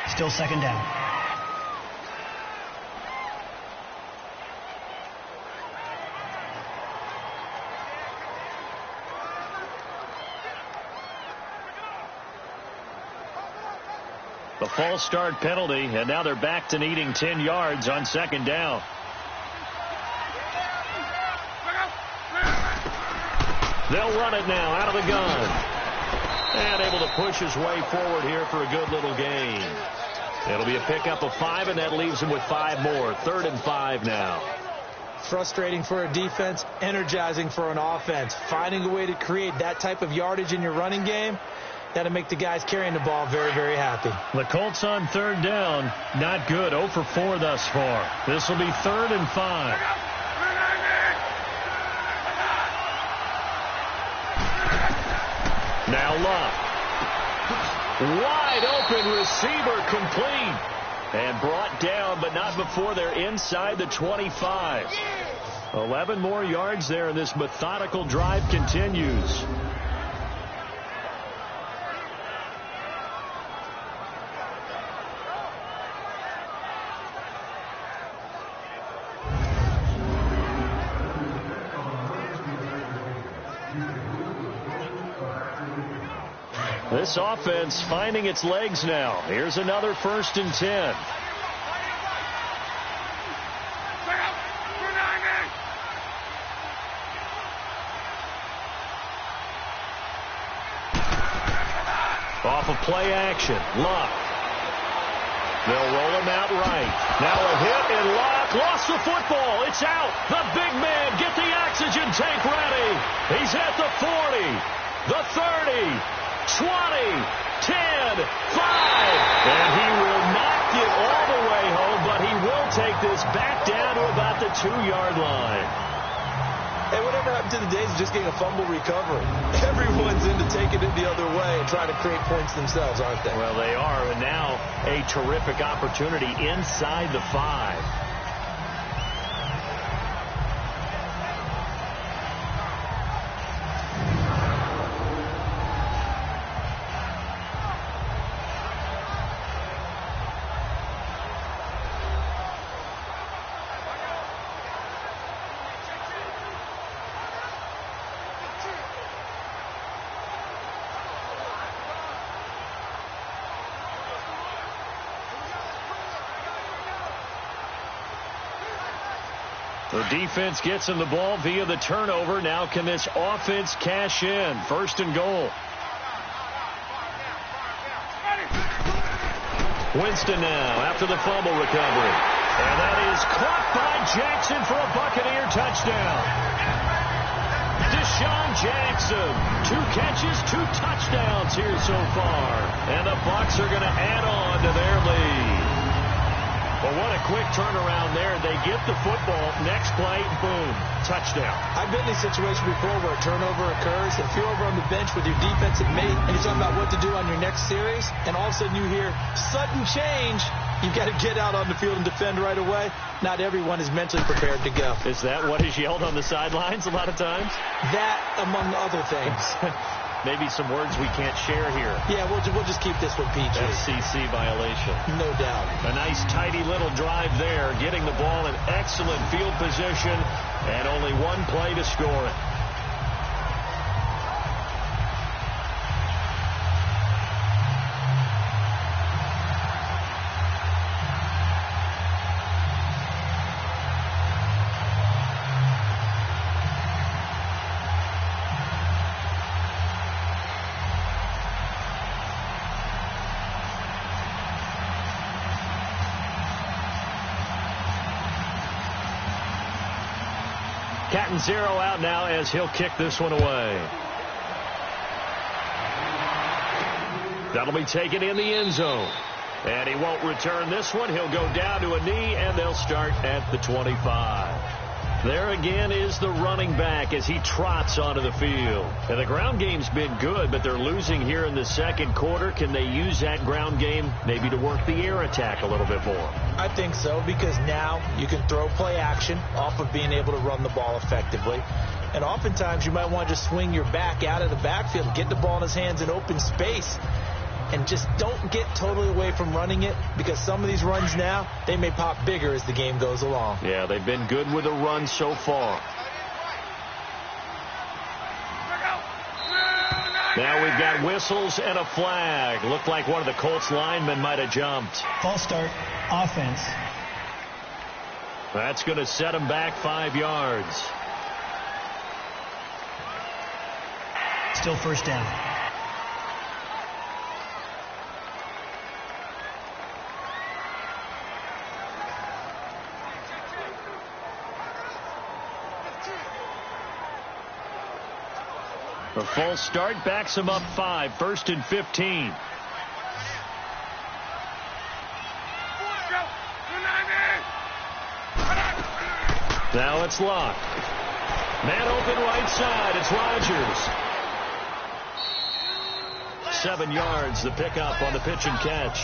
Still second down. The false start penalty, and now they're back to needing 10 yards on second down. They'll run it now out of the gun. And able to push his way forward here for a good little gain. It'll be a pickup of 5, and that leaves him with 5 more. 3rd and 5 now. Frustrating for a defense, energizing for an offense. Finding a way to create that type of yardage in your running game, that'll make the guys carrying the ball very, very happy. The Colts on 3rd down. Not good. 0 for 4 thus far. This will be 3rd and 5. Now Luck. Wide open receiver complete. And brought down, but not before they're inside the 25. 11 more yards there, and this methodical drive continues. This offense finding its legs now. Here's another 1st and 10. Off of play action. Luck. They'll roll him out right. Now a hit, and Luck lost the football. It's out. The big man, get the oxygen tank ready. He's at the 40, the 30, 20, 10, 5. And he will not get all the way home, but he will take this back down to about the 2-yard line. Hey, whatever happened to the days of just getting a fumble recovery? Everyone's into taking it the other way and trying to create points themselves, aren't they? Well, they are, and now a terrific opportunity inside the 5. The defense gets him the ball via the turnover. Now can this offense cash in? 1st and goal. Winston now after the fumble recovery. And that is caught by Jackson for a Buccaneer touchdown. Deshaun Jackson, 2 catches, 2 touchdowns here so far. And the Bucs are going to add on to their lead. Well, what a quick turnaround there. They get the football. Next play, boom, touchdown. I've been in a situation before where a turnover occurs. If you're over on the bench with your defensive mate and you're talking about what to do on your next series, and all of a sudden you hear sudden change, you've got to get out on the field and defend right away. Not everyone is mentally prepared to go. Is that what is yelled on the sidelines a lot of times? That, among other things. Maybe some words we can't share here. Yeah, we'll just keep this one PG. FCC violation. No doubt. A nice, tidy little drive there, getting the ball in excellent field position, and only one play to score it. Cat and 0 out now as he'll kick this one away. That'll be taken in the end zone. And he won't return this one. He'll go down to a knee, and they'll start at the 25. There again is the running back as he trots onto the field. And the ground game's been good, but they're losing here in the second quarter. Can they use that ground game maybe to work the air attack a little bit more? I think so, because now you can throw play action off of being able to run the ball effectively. And oftentimes you might want to just swing your back out of the backfield, get the ball in his hands in open space, and just don't get totally away from running it, because some of these runs now, they may pop bigger as the game goes along. Yeah, they've been good with the run so far. Now we've got whistles and a flag. Looked like one of the Colts linemen might have jumped. False start, offense. That's going to set him back 5 yards. Still first down. The false start backs him up 5, 1st and 15. Now it's Luck. Man open right side. It's Rodgers. 7 yards, the pickup on the pitch and catch.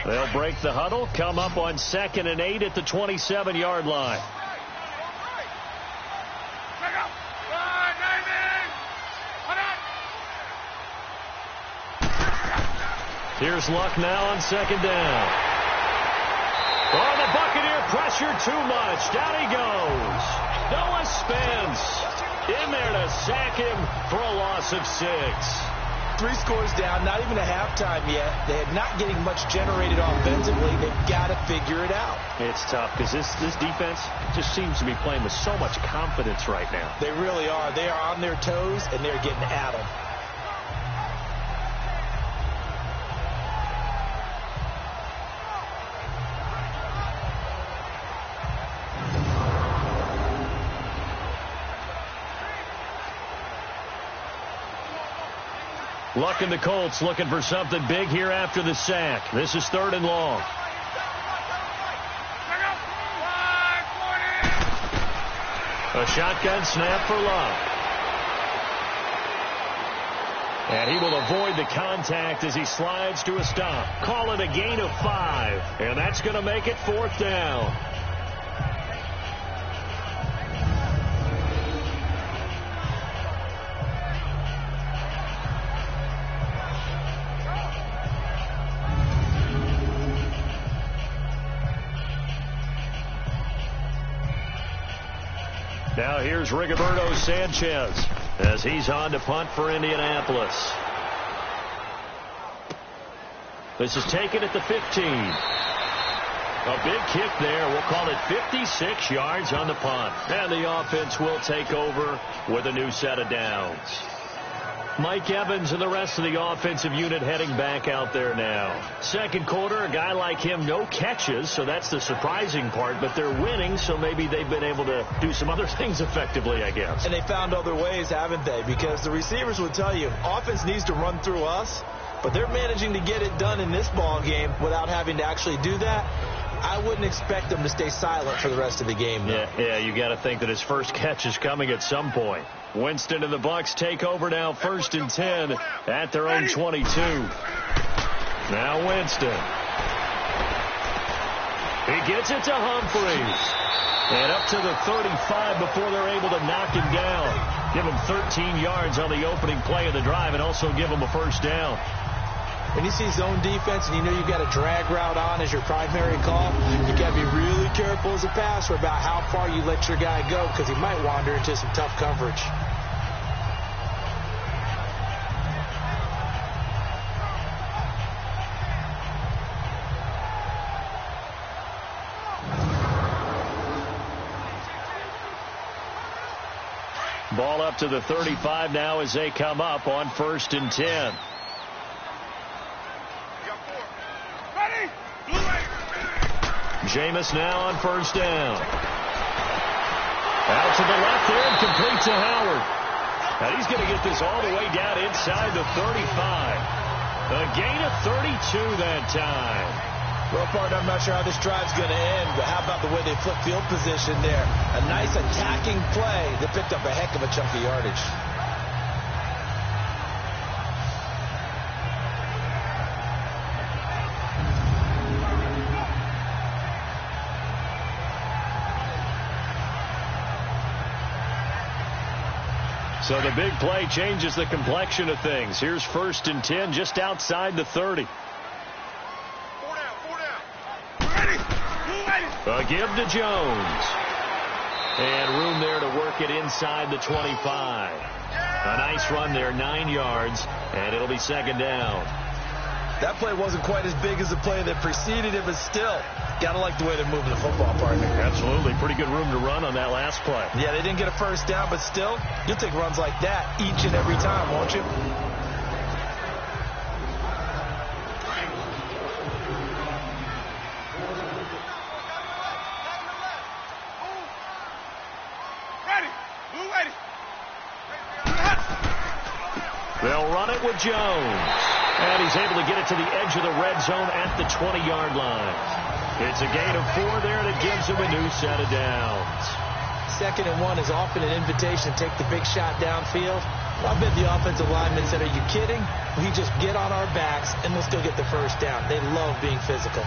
They'll break the huddle, come up on 2nd and 8 at the 27-yard line. Here's Luck now on 2nd down. Oh, the Buccaneer pressure too much. Down he goes. Noah Spence in there to sack him for a loss of 6. 3 scores down, not even a halftime yet. They're not getting much generated offensively. They've got to figure it out. It's tough because this defense just seems to be playing with so much confidence right now. They really are. They are on their toes, and they're getting at them. Luck and the Colts looking for something big here after the sack. This is 3rd and long. A shotgun snap for Luck. And he will avoid the contact as he slides to a stop. Call it a gain of 5. And that's going to make it 4th down. Now here's Rigoberto Sanchez as he's on to punt for Indianapolis. This is taken at the 15. A big kick there. We'll call it 56 yards on the punt. And the offense will take over with a new set of downs. Mike Evans and the rest of the offensive unit heading back out there now. Second quarter, a guy like him, no catches, so that's the surprising part. But they're winning, so maybe they've been able to do some other things effectively, I guess. And they found other ways, haven't they? Because the receivers would tell you, offense needs to run through us, but they're managing to get it done in this ball game without having to actually do that. I wouldn't expect them to stay silent for the rest of the game, though. Yeah, you got to think that his first catch is coming at some point. Winston and the Bucs take over now, 1st and 10 at their own 22. Now Winston. He gets it to Humphries. And up to the 35 before they're able to knock him down. Give him 13 yards on the opening play of the drive and also give him a 1st down. When you see zone defense and you know you've got a drag route on as your primary call, you got to be really careful as a passer about how far you let your guy go, because he might wander into some tough coverage. Ball up to the 35 now as they come up on 1st and 10. Jameis now on 1st down. Out to the left there and complete to Howard. Now he's going to get this all the way down inside the 35. A gain of 32 that time. Well, partner, I'm not sure how this drive's going to end, but how about the way they flip field position there? A nice attacking play that picked up a heck of a chunk of yardage. So the big play changes the complexion of things. Here's 1st and 10 just outside the 30. A give to Jones. And room there to work it inside the 25. A nice run there, 9 yards, and it'll be 2nd down. That play wasn't quite as big as the play that preceded it, but still, got to like the way they're moving the football, partner. Absolutely. Pretty good room to run on that last play. Yeah, they didn't get a 1st down, but still, you'll take runs like that each and every time, won't you? They'll run it with Jones. And he's able to get it to the edge of the red zone at the 20-yard line. It's a gain of 4 there that gives him a new set of downs. 2nd and 1 is often an invitation to take the big shot downfield. I bet the offensive linemen said, are you kidding? We just get on our backs and we'll still get the 1st down. They love being physical.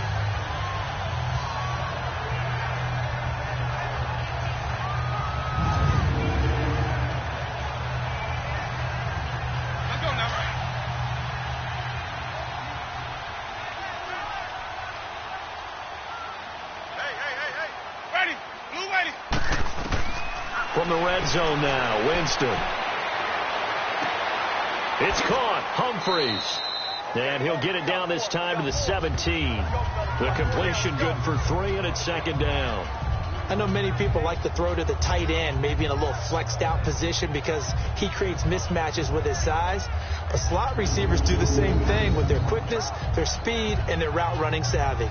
From the red zone now, Winston. It's caught. Humphreys. And he'll get it down this time to the 17. The completion good for 3, and it's 2nd down. I know many people like to throw to the tight end, maybe in a little flexed out position because he creates mismatches with his size. But slot receivers do the same thing with their quickness, their speed, and their route running savvy.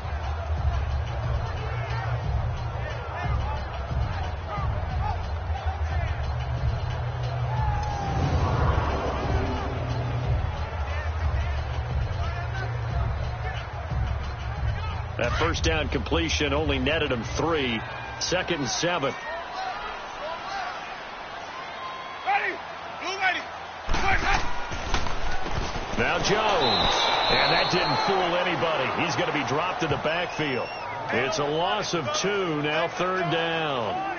That 1st down completion only netted him 3. 2nd and 7. Now Jones. And that didn't fool anybody. He's going to be dropped in the backfield. It's a loss of 2. Now 3rd down.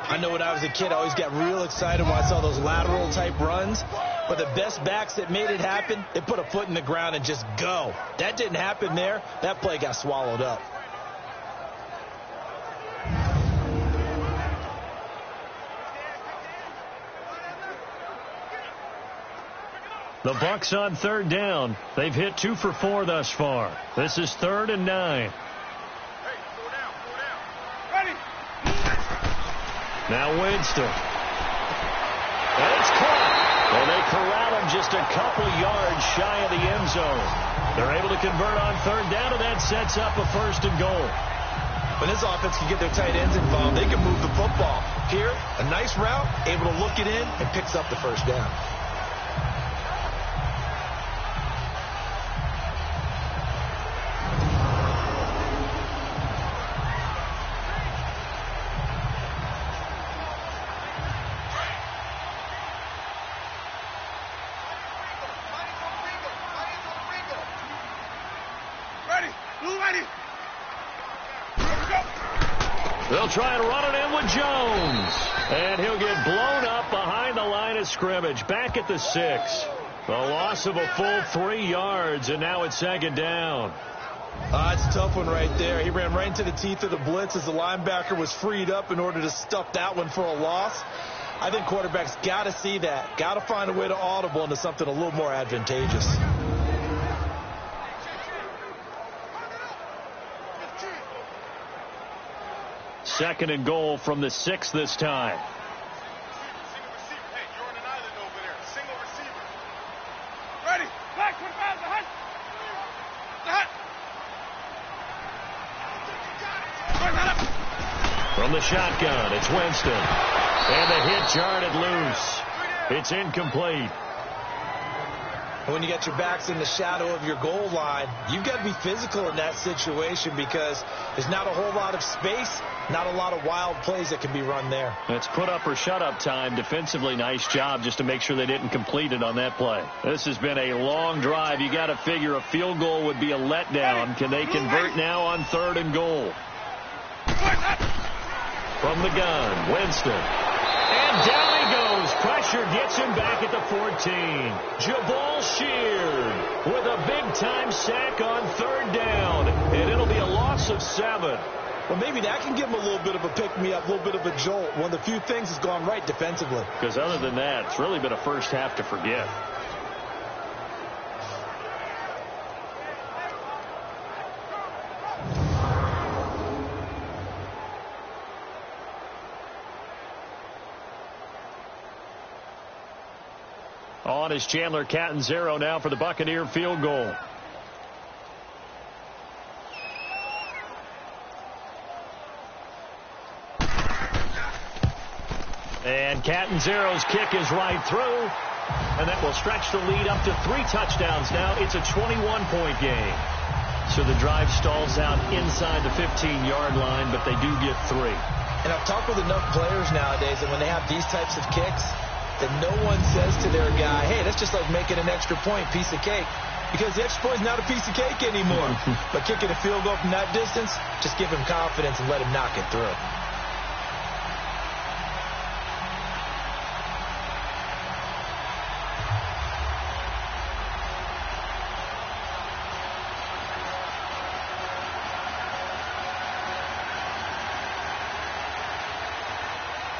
I know when I was a kid, I always got real excited when I saw those lateral type runs. But the best backs that made it happen, they put a foot in the ground and just go. That didn't happen there. That play got swallowed up. The Bucs on 3rd down. They've hit 2 for 4 thus far. This is 3rd and 9. Now Winston. And it's caught. Well, they corral him just a couple yards shy of the end zone. They're able to convert on 3rd down, and that sets up a 1st and goal. When this offense can get their tight ends involved, they can move the football. Here, a nice route, able to look it in, and picks up the 1st down. They'll try and run it in with Jones. And he'll get blown up behind the line of scrimmage. Back at the 6. A loss of a full 3 yards, and now it's 2nd down. It's a tough one right there. He ran right into the teeth of the blitz as the linebacker was freed up in order to stuff that one for a loss. I think quarterbacks got to see that. Got to find a way to audible into something a little more advantageous. Second and goal from the 6 this time. From the shotgun, it's Winston. And the hit jarred it loose. It's incomplete. When you got your backs in the shadow of your goal line, you've got to be physical in that situation because there's not a whole lot of space, not a lot of wild plays that can be run there. It's put up or shut up time. Defensively, nice job just to make sure they didn't complete it on that play. This has been a long drive. You got to figure a field goal would be a letdown. Can they convert now on 3rd and goal? From the gun, Winston. And down he goes. Pressure gets him back at the 14. Jabal Sheard with a big-time sack on 3rd down. And it'll be a loss of 7. Well, maybe that can give him a little bit of a pick-me-up, a little bit of a jolt. One of the few things that's gone right defensively. Because other than that, it's really been a first half to forget. On is Chandler Catanzaro now for the Buccaneer field goal. And Catanzaro's kick is right through. And that will stretch the lead up to 3 touchdowns now. It's a 21-point game. So the drive stalls out inside the 15-yard line, but they do get 3. And I've talked with enough players nowadays that when they have these types of kicks, that no one says to their guy, hey, that's just like making an extra point, piece of cake. Because the extra point is not a piece of cake anymore. But kicking a field goal from that distance, just give him confidence and let him knock it through.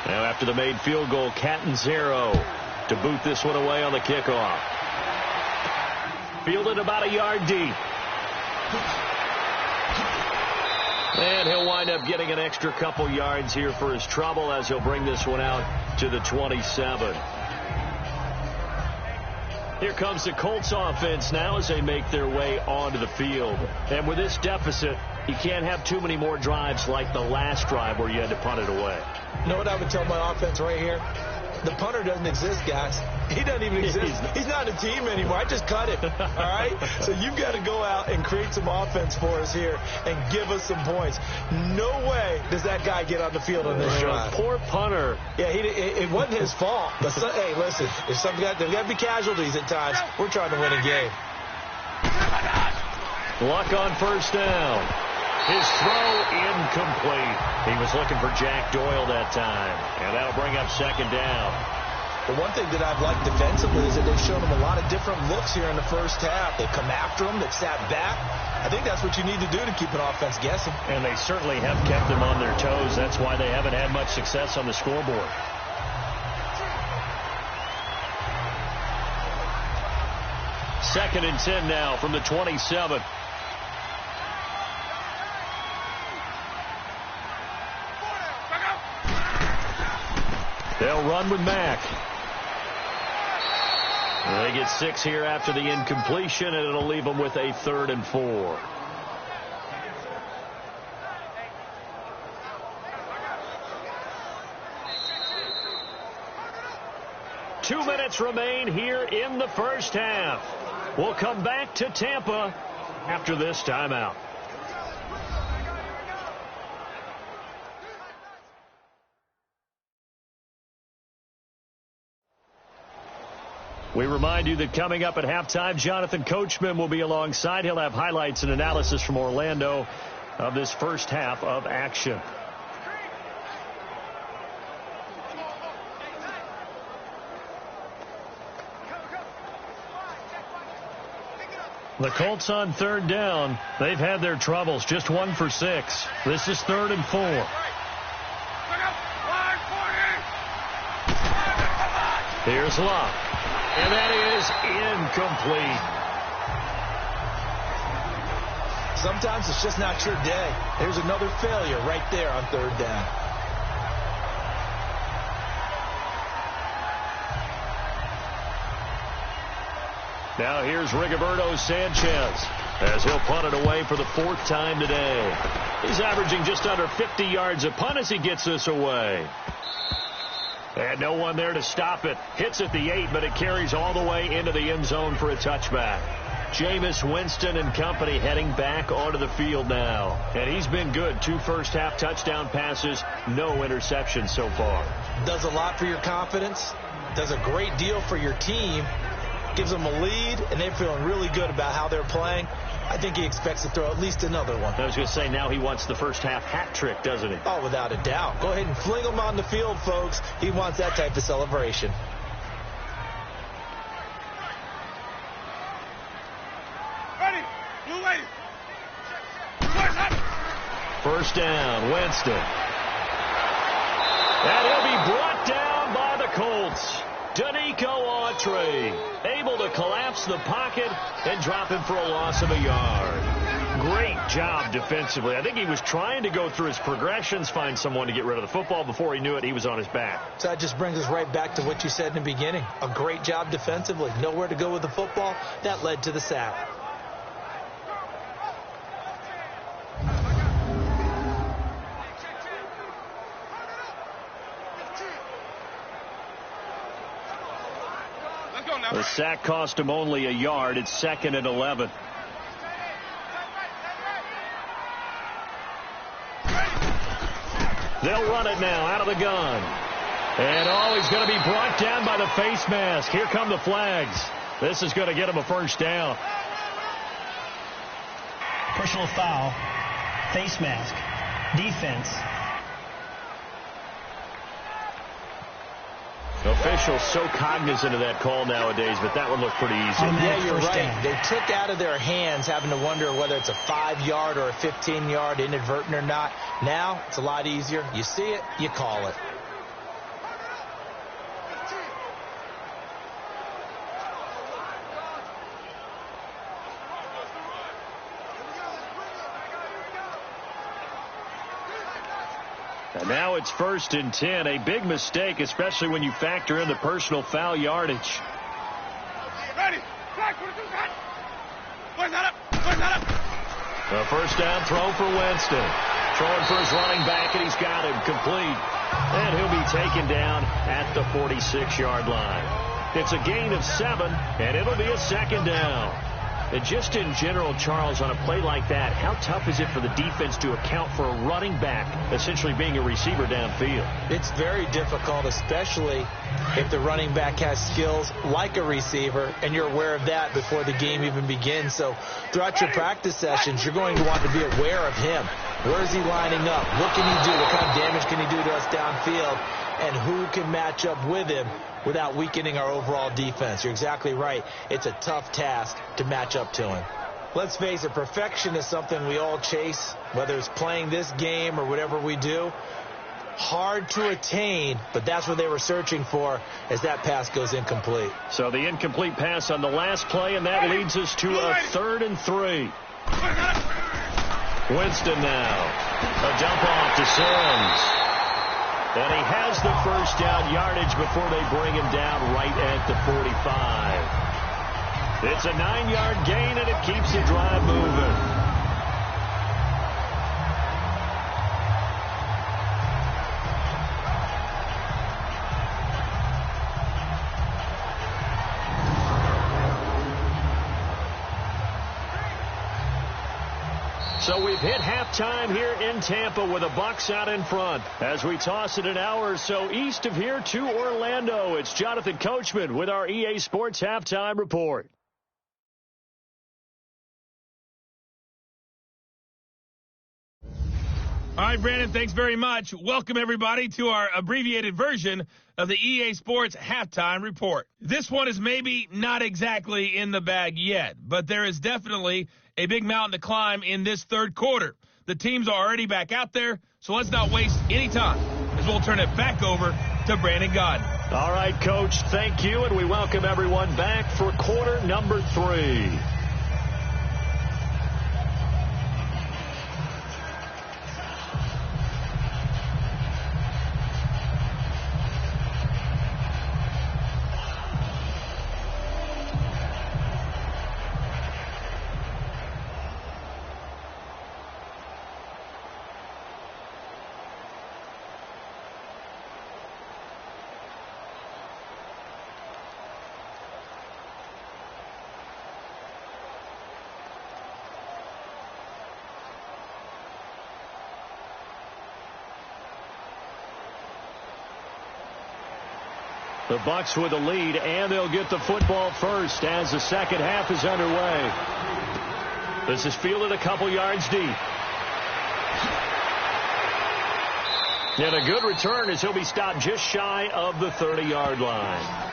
Now after the made field goal, Catanzaro to boot this one away on the kickoff. Fielded about a yard deep. And he'll wind up getting an extra couple yards here for his trouble as he'll bring this one out to the 27. Here comes the Colts offense now as they make their way onto the field. And with this deficit, you can't have too many more drives like the last drive where you had to punt it away. You know what I would tell my offense right here? The punter doesn't exist, guys. He doesn't even exist. He's not a team anymore. I just cut him. All right? So you've got to go out and create some offense for us here and give us some points. No way does that guy get on the field on this drive. Poor punter. Yeah, it wasn't his fault. But hey, listen, there's got to be casualties at times. We're trying to win a game. Luck on 1st down. His throw incomplete. He was looking for Jack Doyle that time. And that'll bring up 2nd down. The one thing that I've liked defensively is that they've shown him a lot of different looks here in the first half. They've come after him. They've sat back. I think that's what you need to do to keep an offense guessing. And they certainly have kept them on their toes. That's why they haven't had much success on the scoreboard. Second and 10 now from the 27. They'll run with Mack. They get 6 here after the incompletion, and it'll leave them with a 3rd and 4. Two minutes remain here in the first half. We'll come back to Tampa after this timeout. We remind you that coming up at halftime, Jonathan Coachman will be alongside. He'll have highlights and analysis from Orlando of this first half of action. The Colts on 3rd down. They've had their troubles. Just 1 for 6. This is 3rd and 4. Here's Luck. And that is incomplete. Sometimes it's just not your day. There's another failure right there on 3rd down. Now here's Rigoberto Sanchez. as he'll punt it away for the 4th time today. He's averaging just under 50 yards a punt as he gets this away. And no one there to stop it. Hits at the 8, but it carries all the way into the end zone for a touchback. Jameis Winston and company heading back onto the field now. And he's been good. 2 first-half touchdown passes, no interceptions so far. Does a lot for your confidence. Does a great deal for your team. Gives them a lead, and they're feeling really good about how they're playing. I think he expects to throw at least another one. I was going to say, now he wants the first-half hat trick, doesn't he? Oh, without a doubt. Go ahead and fling him on the field, folks. He wants that type of celebration. First down, Winston. And he'll be brought down by the Colts. Danico Autry able to collapse the pocket and drop him for a loss of a yard. Great job defensively. I think he was trying to go through his progressions, find someone to get rid of the football. Before he knew it, he was on his back. So that just brings us right back to what you said in the beginning. A great job defensively. Nowhere to go with the football. That led to the sack. The sack cost him only a yard. It's 2nd and 11. They'll run it now out of the gun. And he's going to be brought down by the face mask. Here come the flags. This is going to get him a first down. Personal foul. Face mask. Defense. Officials so cognizant of that call nowadays, but that one looked pretty easy. Yeah, you're right. They took out of their hands having to wonder whether it's a 5-yard or a 15-yard inadvertent or not. Now, it's a lot easier. You see it, you call it. And now it's 1st and 10. A big mistake, especially when you factor in the personal foul yardage. Ready. A first down throw for Winston. Throwing for his running back, and he's got him complete. And he'll be taken down at the 46-yard line. It's a gain of 7, and it'll be a 2nd down. And just in general, Charles, on a play like that, how tough is it for the defense to account for a running back essentially being a receiver downfield? It's very difficult, especially if the running back has skills like a receiver, and you're aware of that before the game even begins. So throughout your practice sessions, you're going to want to be aware of him. Where is he lining up? What can he do? What kind of damage can he do to us downfield? And who can match up with him without weakening our overall defense? You're exactly right. It's a tough task to match up to him. Let's face it, perfection is something we all chase, whether it's playing this game or whatever we do. Hard to attain, but that's what they were searching for as that pass goes incomplete. So the incomplete pass on the last play, and that leads us to a 3rd and 3. Winston now. A dump off to Sims. And he has the first down yardage before they bring him down right at the 45. It's a 9-yard gain, and it keeps the drive moving. So we've hit halftime here in Tampa with the Bucs out in front. As we toss it an hour or so east of here to Orlando, it's Jonathan Coachman with our EA Sports Halftime Report. All right, Brandon, thanks very much. Welcome, everybody, to our abbreviated version of the EA Sports Halftime Report. This one is maybe not exactly in the bag yet, but there is definitely a big mountain to climb in this third quarter. The teams are already back out there, so let's not waste any time as we'll turn it back over to Brandon Gaudin. All right, Coach, thank you, and we welcome everyone back for quarter number 3. The Bucs with the lead, and they'll get the football first as the second half is underway. This is fielded a couple yards deep. And a good return as he'll be stopped just shy of the 30-yard line.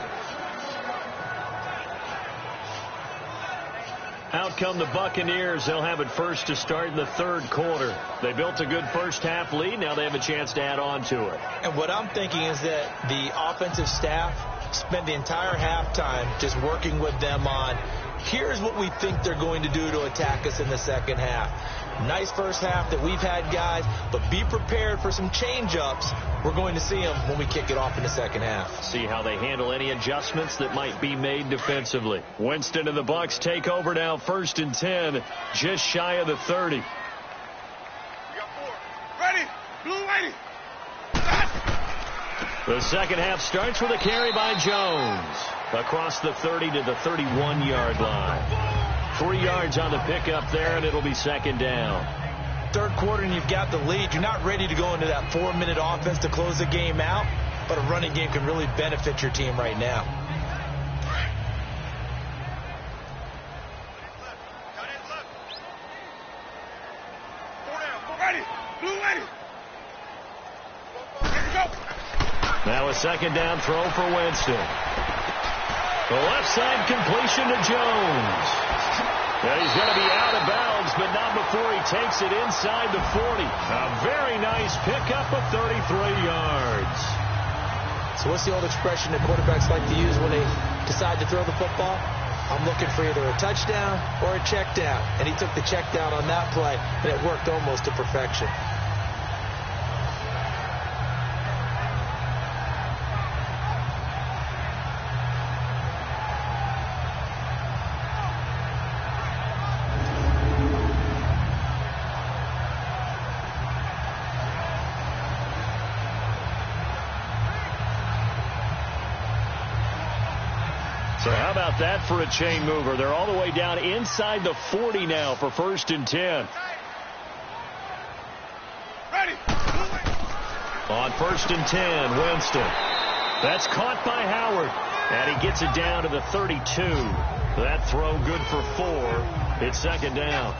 Out come the Buccaneers. They'll have it first to start in the third quarter. They built a good first-half lead. Now they have a chance to add on to it. And what I'm thinking is that the offensive staff spent the entire halftime just working with them on, here's what we think they're going to do to attack us in the second half. Nice first half that we've had, guys, but be prepared for some change-ups. We're going to see them when we kick it off in the second half. See how they handle any adjustments that might be made defensively. Winston and the Bucs take over now, 1st and 10, just shy of the 30. We got 4. Ready. Blue ready. The second half starts with a carry by Jones. Across the 30 to the 31-yard line. 3 yards on the pickup there, and it'll be second down. Third quarter, and you've got the lead. You're not ready to go into that 4-minute offense to close the game out, but a running game can really benefit your team right now. Ready. Blue ready. Now a second down throw for Winston. The left side completion to Jones. And he's going to be out of bounds, but not before he takes it inside the 40. A very nice pickup of 33 yards. So what's the old expression that quarterbacks like to use when they decide to throw the football? I'm looking for either a touchdown or a check down. And he took the check down on that play, and it worked almost to perfection. So how about that for a chain mover? They're all the way down inside the 40 now for 1st and 10. Ready. On 1st and 10, Winston. That's caught by Howard. And he gets it down to the 32. That throw good for 4. It's second down.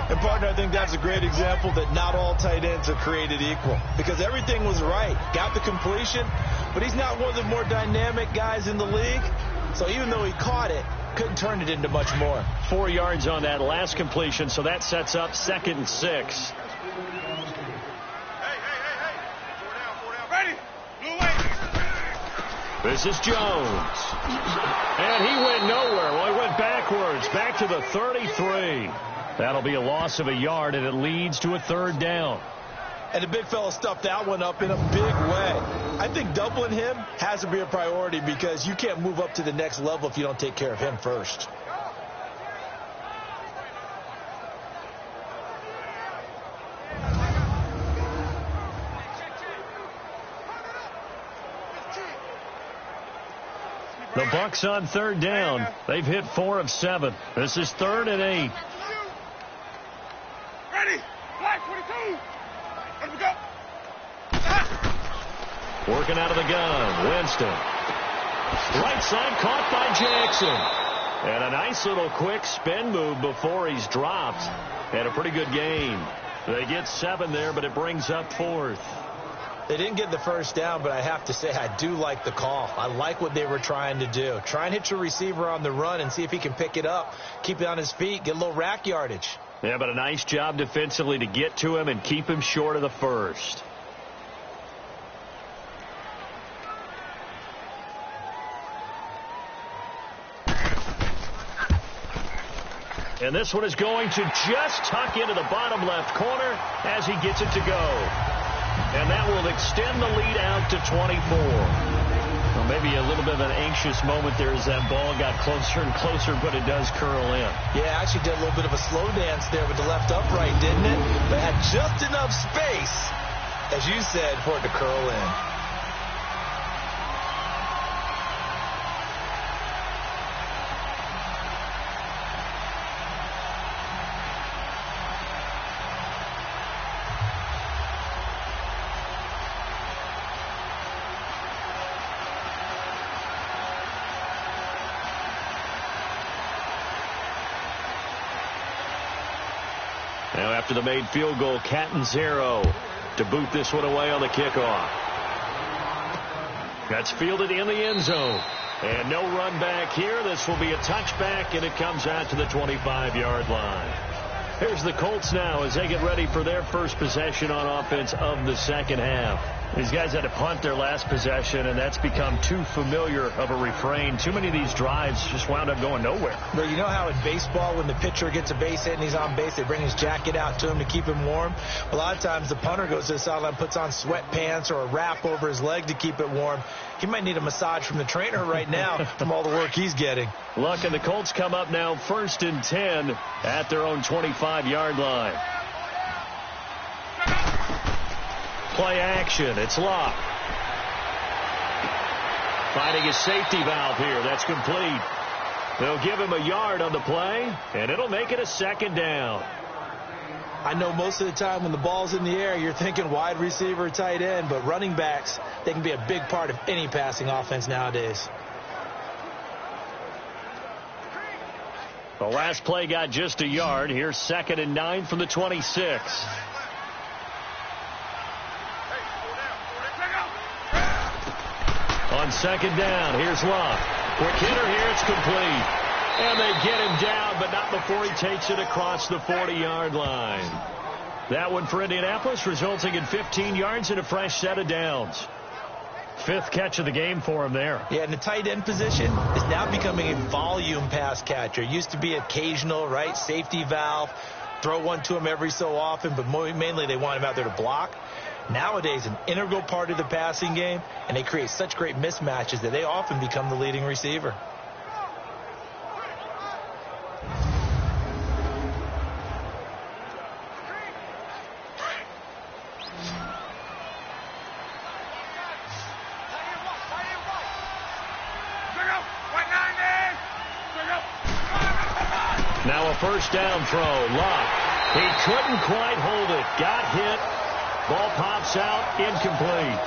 And, partner, I think that's a great example that not all tight ends are created equal. Because everything was right. Got the completion, but he's not one of the more dynamic guys in the league. So even though he caught it, couldn't turn it into much more. 4 yards on that last completion, so that sets up 2nd and 6. Hey. 4 down. Ready. Blue way. This is Jones. And he went nowhere. Well, he went backwards, back to the 33. That'll be a loss of a yard, and it leads to a 3rd down. And the big fella stuffed that one up in a big way. I think doubling him has to be a priority because you can't move up to the next level if you don't take care of him first. The Bucs on 3rd down. They've hit 4 of 7. This is 3rd and 8. Ready. Black 22. Let me go. Working out of the gun. Winston. Right side caught by Jackson. And a nice little quick spin move before he's dropped. And a pretty good gain. They get 7 there, but it brings up 4th. They didn't get the first down, but I have to say I do like the call. I like what they were trying to do. Try and hit your receiver on the run and see if he can pick it up, keep it on his feet, get a little rack yardage. Yeah, but a nice job defensively to get to him and keep him short of the first. And this one is going to just tuck into the bottom left corner as he gets it to go. And that will extend the lead out to 24. Well, maybe a little bit of an anxious moment there as that ball got closer and closer, but it does curl in. Yeah, actually did a little bit of a slow dance there with the left upright, didn't it? But had just enough space, as you said, for it to curl in. Now after the made field goal, Catanzaro to boot this one away on the kickoff. That's fielded in the end zone. And no run back here. This will be a touchback, and it comes out to the 25-yard line. Here's the Colts now as they get ready for their first possession on offense of the second half. These guys had to punt their last possession, and that's become too familiar of a refrain. Too many of these drives just wound up going nowhere. But you know how in baseball, when the pitcher gets a base hit and he's on base, they bring his jacket out to him to keep him warm? A lot of times the punter goes to the sideline, puts on sweatpants or a wrap over his leg to keep it warm. He might need a massage from the trainer right now from all the work he's getting. Luck and the Colts come up now 1st and 10 at their own 25-yard line. Play action. It's Luck. Finding his safety valve here. That's complete. They'll give him a yard on the play, and it'll make it a second down. I know most of the time when the ball's in the air, you're thinking wide receiver, tight end, but running backs, they can be a big part of any passing offense nowadays. The last play got just a yard. Here's 2nd and 9 from the 26. On 2nd down, here's Luck. Quick hitter here, it's complete. And they get him down, but not before he takes it across the 40-yard line. That one for Indianapolis, resulting in 15 yards and a fresh set of downs. 5th catch of the game for him there. Yeah, and the tight end position is now becoming a volume pass catcher. Used to be occasional, right? Safety valve. Throw one to him every so often, but mainly they want him out there to block. Nowadays, an integral part of the passing game, and they create such great mismatches that they often become the leading receiver. Now a first down throw. Luck. He couldn't quite hold it. Got hit. Ball pops out. Incomplete.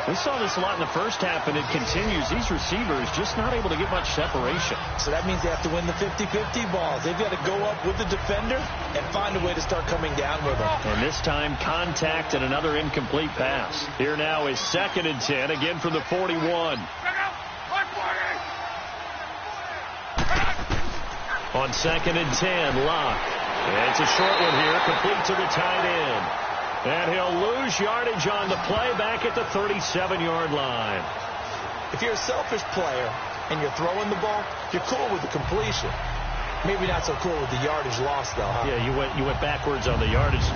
We saw this a lot in the first half, and it continues. These receivers just not able to get much separation. So that means they have to win the 50-50 balls. They've got to go up with the defender and find a way to start coming down with them. And this time, contact and another incomplete pass. Here now is 2nd and 10, again from the 41. On 2nd and 10, Luck. And it's a short one here, complete to the tight end. And he'll lose yardage on the play back at the 37-yard line. If you're a selfish player and you're throwing the ball, you're cool with the completion. Maybe not so cool with the yardage loss, though, huh? Yeah, you went backwards on the yardage.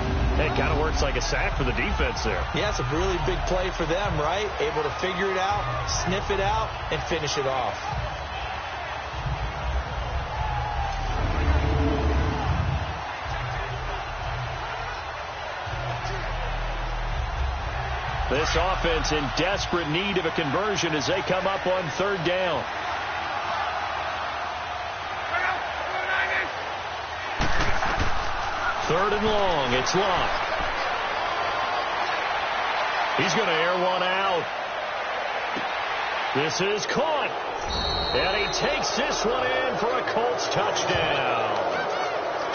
It kind of works like a sack for the defense there. Yeah, it's a really big play for them, right? Able to figure it out, sniff it out, and finish it off. This offense in desperate need of a conversion as they come up on 3rd down. Third and long. It's Luck. He's going to air one out. This is caught. And he takes this one in for a Colts touchdown.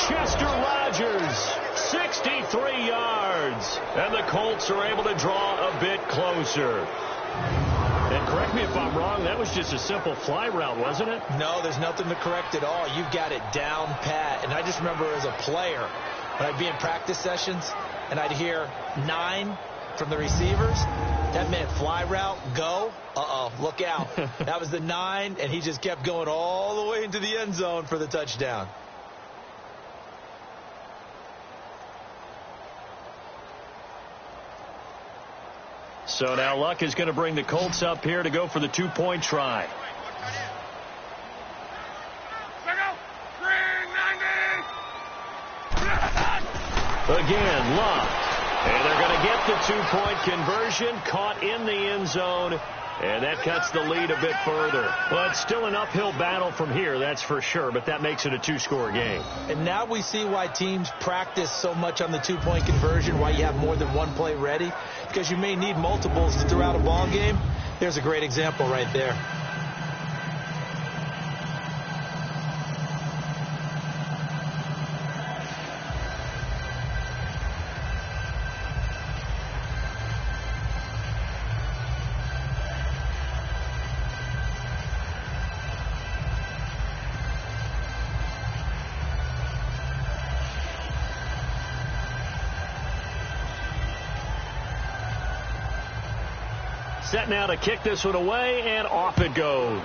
Chester Rogers, 63 yards. And the Colts are able to draw a bit closer. And correct me if I'm wrong, that was just a simple fly route, wasn't it? No, there's nothing to correct at all. You've got it down pat. And I just remember as a player, when I'd be in practice sessions, and I'd hear 9 from the receivers, that meant fly route, go. Uh-oh, look out. That was the 9, and he just kept going all the way into the end zone for the touchdown. So now Luck is going to bring the Colts up here to go for the 2-point try. Again, Luck. And they're going to get the 2-point conversion, caught in the end zone, and that cuts the lead a bit further. Well, it's still an uphill battle from here, that's for sure, but that makes it a 2-score game. And now we see why teams practice so much on the 2-point conversion, why you have more than one play ready, because you may need multiples throughout a ball game. There's a great example right there. Set now to kick this one away, and off it goes.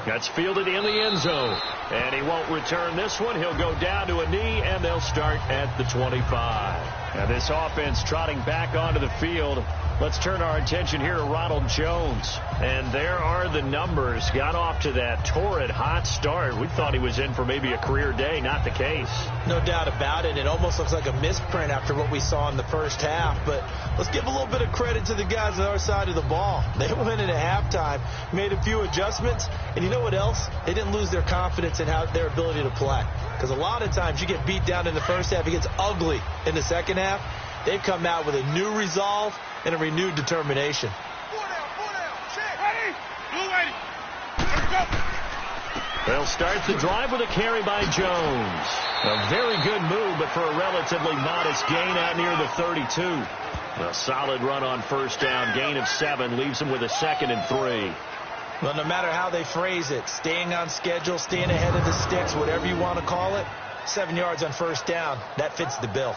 That's fielded in the end zone. And he won't return this one. He'll go down to a knee, and they'll start at the 25. Now this offense trotting back onto the field. Let's turn our attention here to Ronald Jones. And there are the numbers. Got off to that torrid hot start. We thought he was in for maybe a career day. Not the case. No doubt about it. It almost looks like a misprint after what we saw in the first half. But let's give a little bit of credit to the guys on our side of the ball. They went in at halftime, made a few adjustments. And you know what else? They didn't lose their confidence in their ability to play. Because a lot of times you get beat down in the first half. It gets ugly in the second half. They've come out with a new resolve and a renewed determination. They'll start the drive with a carry by Jones. A very good move, but for a relatively modest gain out near the 32. A solid run on first down. Gain of 7 leaves them with a 2nd and 3. Well, no matter how they phrase it, staying on schedule, staying ahead of the sticks, whatever you want to call it, 7 yards on first down, that fits the bill.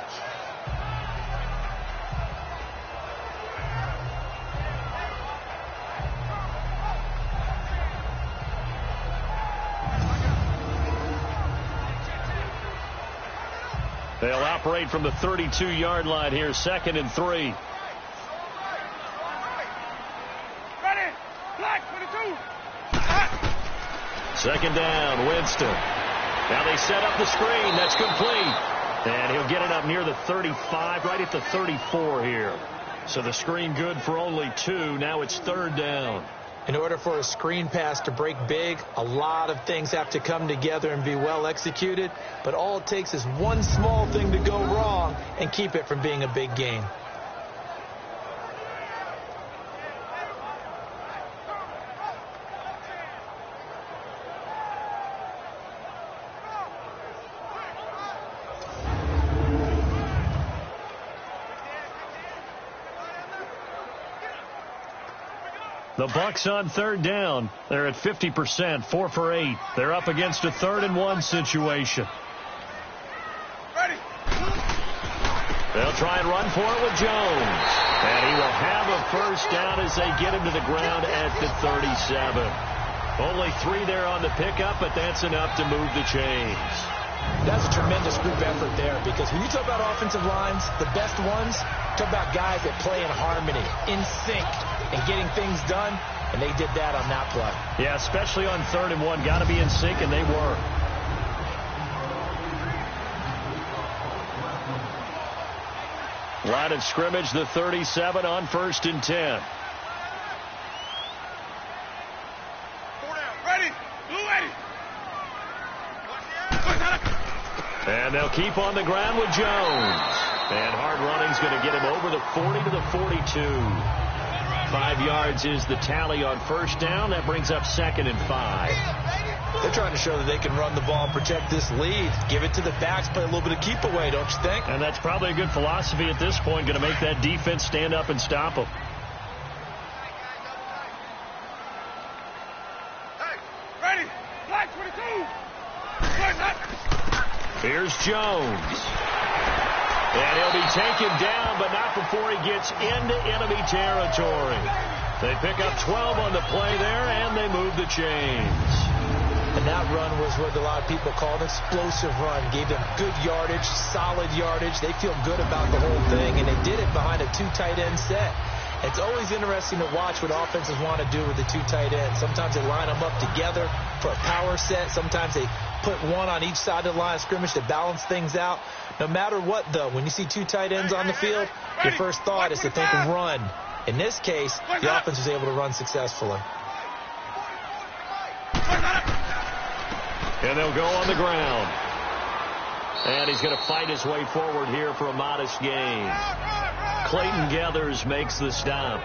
They'll operate from the 32-yard line here, 2nd and 3. Ready, black 22. Second down, Winston. Now they set up the screen. That's complete. And he'll get it up near the 35, right at the 34 here. So the screen good for only 2. Now it's 3rd down. In order for a screen pass to break big, a lot of things have to come together and be well executed. But all it takes is one small thing to go wrong and keep it from being a big gain. The Bucs on 3rd down. They're at 50%, 4 for 8. They're up against a 3rd and 1 situation. Ready. They'll try and run for it with Jones. And he will have a first down as they get him to the ground at the 37. Only 3 there on the pickup, but that's enough to move the chains. That's a tremendous group effort there, because when you talk about offensive lines, the best ones, talk about guys that play in harmony, in sync, and getting things done, and they did that on that play. Yeah, especially on 3rd and 1. Got to be in sync, and they were. Line of scrimmage, the 37 on 1st and 10. 4 down. Ready. Blue 80. And they'll keep on the ground with Jones. And hard running's going to get him over the 40 to the 42. 5 yards is the tally on first down. That brings up 2nd and 5. They're trying to show that they can run the ball and protect this lead. Give it to the backs, play a little bit of keep away, don't you think? And that's probably a good philosophy at this point. Going to make that defense stand up and stop them. Hey, ready. Black 22. Here's Jones. And he'll be taken down, but not before he gets into enemy territory. They pick up 12 on the play there, and they move the chains. And that run was what a lot of people call an explosive run. Gave them good yardage, solid yardage. They feel good about the whole thing, and they did it behind a 2 tight end set. It's always interesting to watch what offenses want to do with the 2 tight ends. Sometimes they line them up together for a power set. Sometimes they put one on each side of the line of scrimmage to balance things out. No matter what, though, when you see 2 tight ends on the field, your first thought is to think run. In this case, the offense was able to run successfully. And they'll go on the ground. And he's going to fight his way forward here for a modest gain. Clayton Gathers makes the stop.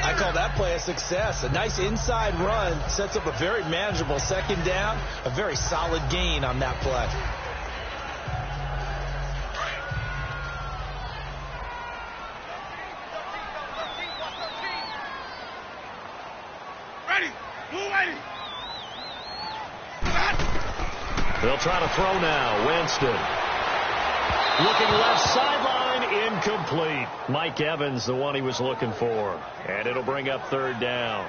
I call that play a success. A nice inside run sets up a very manageable 2nd down. A very solid gain on that play. Ready. Blue 80. They'll try to throw now. Winston. Looking left sideline. throwing incomplete. Mike Evans, the one he was looking for. And it'll bring up third down.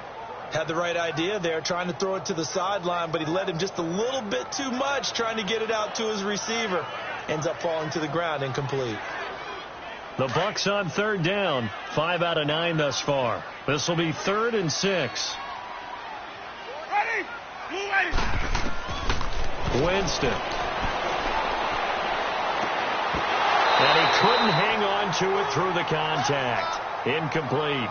Had the right idea there, trying to throw it to the sideline, but he led him just a little bit too much, trying to get it out to his receiver. Ends up falling to the ground, incomplete. The Bucs on third down, 5 out of 9 thus far. This will be 3rd and 6. Ready? Winston. And he couldn't hang on to it through the contact. Incomplete.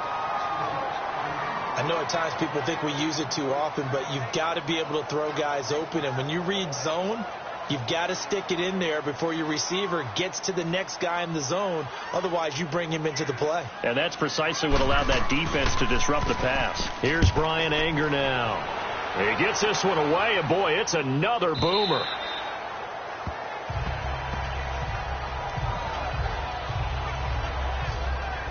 I know at times people think we use it too often, but you've got to be able to throw guys open. And when you read zone, you've got to stick it in there before your receiver gets to the next guy in the zone. Otherwise, you bring him into the play. And that's precisely what allowed that defense to disrupt the pass. Here's Brian Anger now. He gets this one away, and boy, it's another boomer.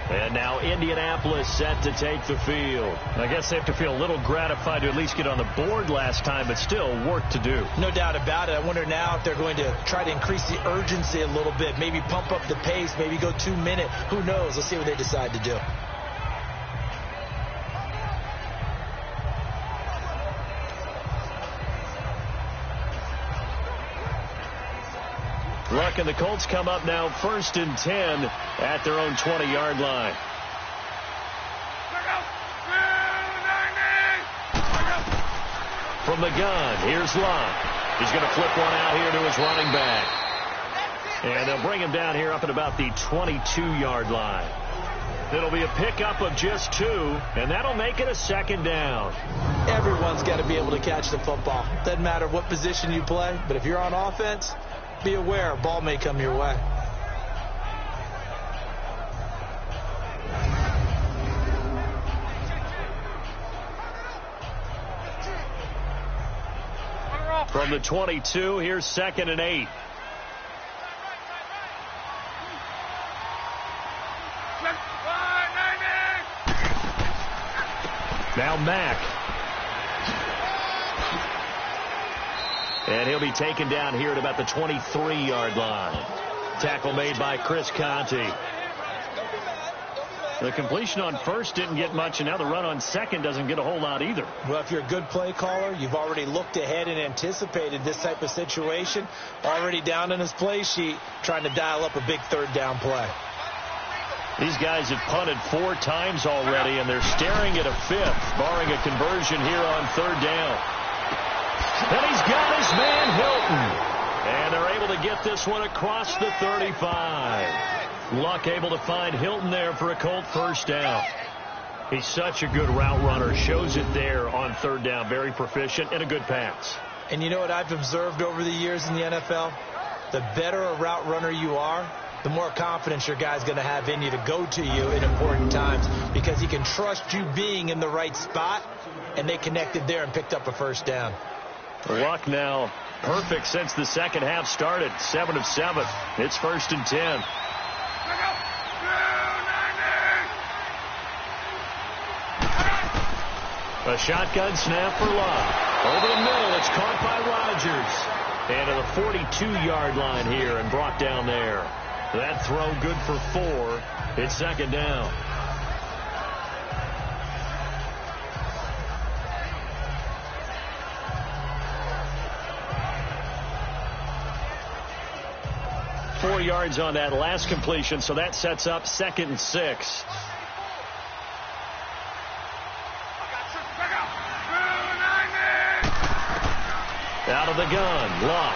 And now Indianapolis set to take the field. I guess they have to feel a little gratified to at least get on the board last time, but still work to do. No doubt about it. I wonder now if they're going to try to increase the urgency a little bit, maybe pump up the pace, maybe go 2 minute. Who knows? Let's see what they decide to do. Luck and the Colts come up now 1st and 10 at their own 20-yard line. From the gun, here's Locke. He's going to flip one out here to his running back. And they'll bring him down here up at about the 22-yard line. It'll be a pickup of just 2, and that'll make it a 2nd down. Everyone's got to be able to catch the football. Doesn't matter what position you play, but if you're on offense, be aware, a ball may come your way. From the 22, here's 2nd and 8. Now Mack. And he'll be taken down here at about the 23-yard line. Tackle made by Chris Conte. The completion on first didn't get much, and now the run on second doesn't get a whole lot either. Well, if you're a good play caller, you've already looked ahead and anticipated this type of situation. Already down in his play sheet, trying to dial up a big 3rd down play. These guys have punted 4 times already, and they're staring at a 5th, barring a conversion here on 3rd down. And he's got his man Hilton. And they're able to get this one across the 35. Luck able to find Hilton there for a Colt 1st down. He's such a good route runner. Shows it there on 3rd down. Very proficient and a good pass. And you know what I've observed over the years in the NFL? The better a route runner you are, the more confidence your guy's going to have in you to go to you in important times, because he can trust you being in the right spot, and they connected there and picked up a 1st down. Luck now perfect since the second half started. 7 of 7. It's 1st and 10. A shotgun snap for Luck. Over the middle, it's caught by Rodgers. And to the 42-yard line here and brought down there. That throw good for 4. It's 2nd down. Four yards on that last completion, so that sets up 2nd and 6. Out of the gun, Luck.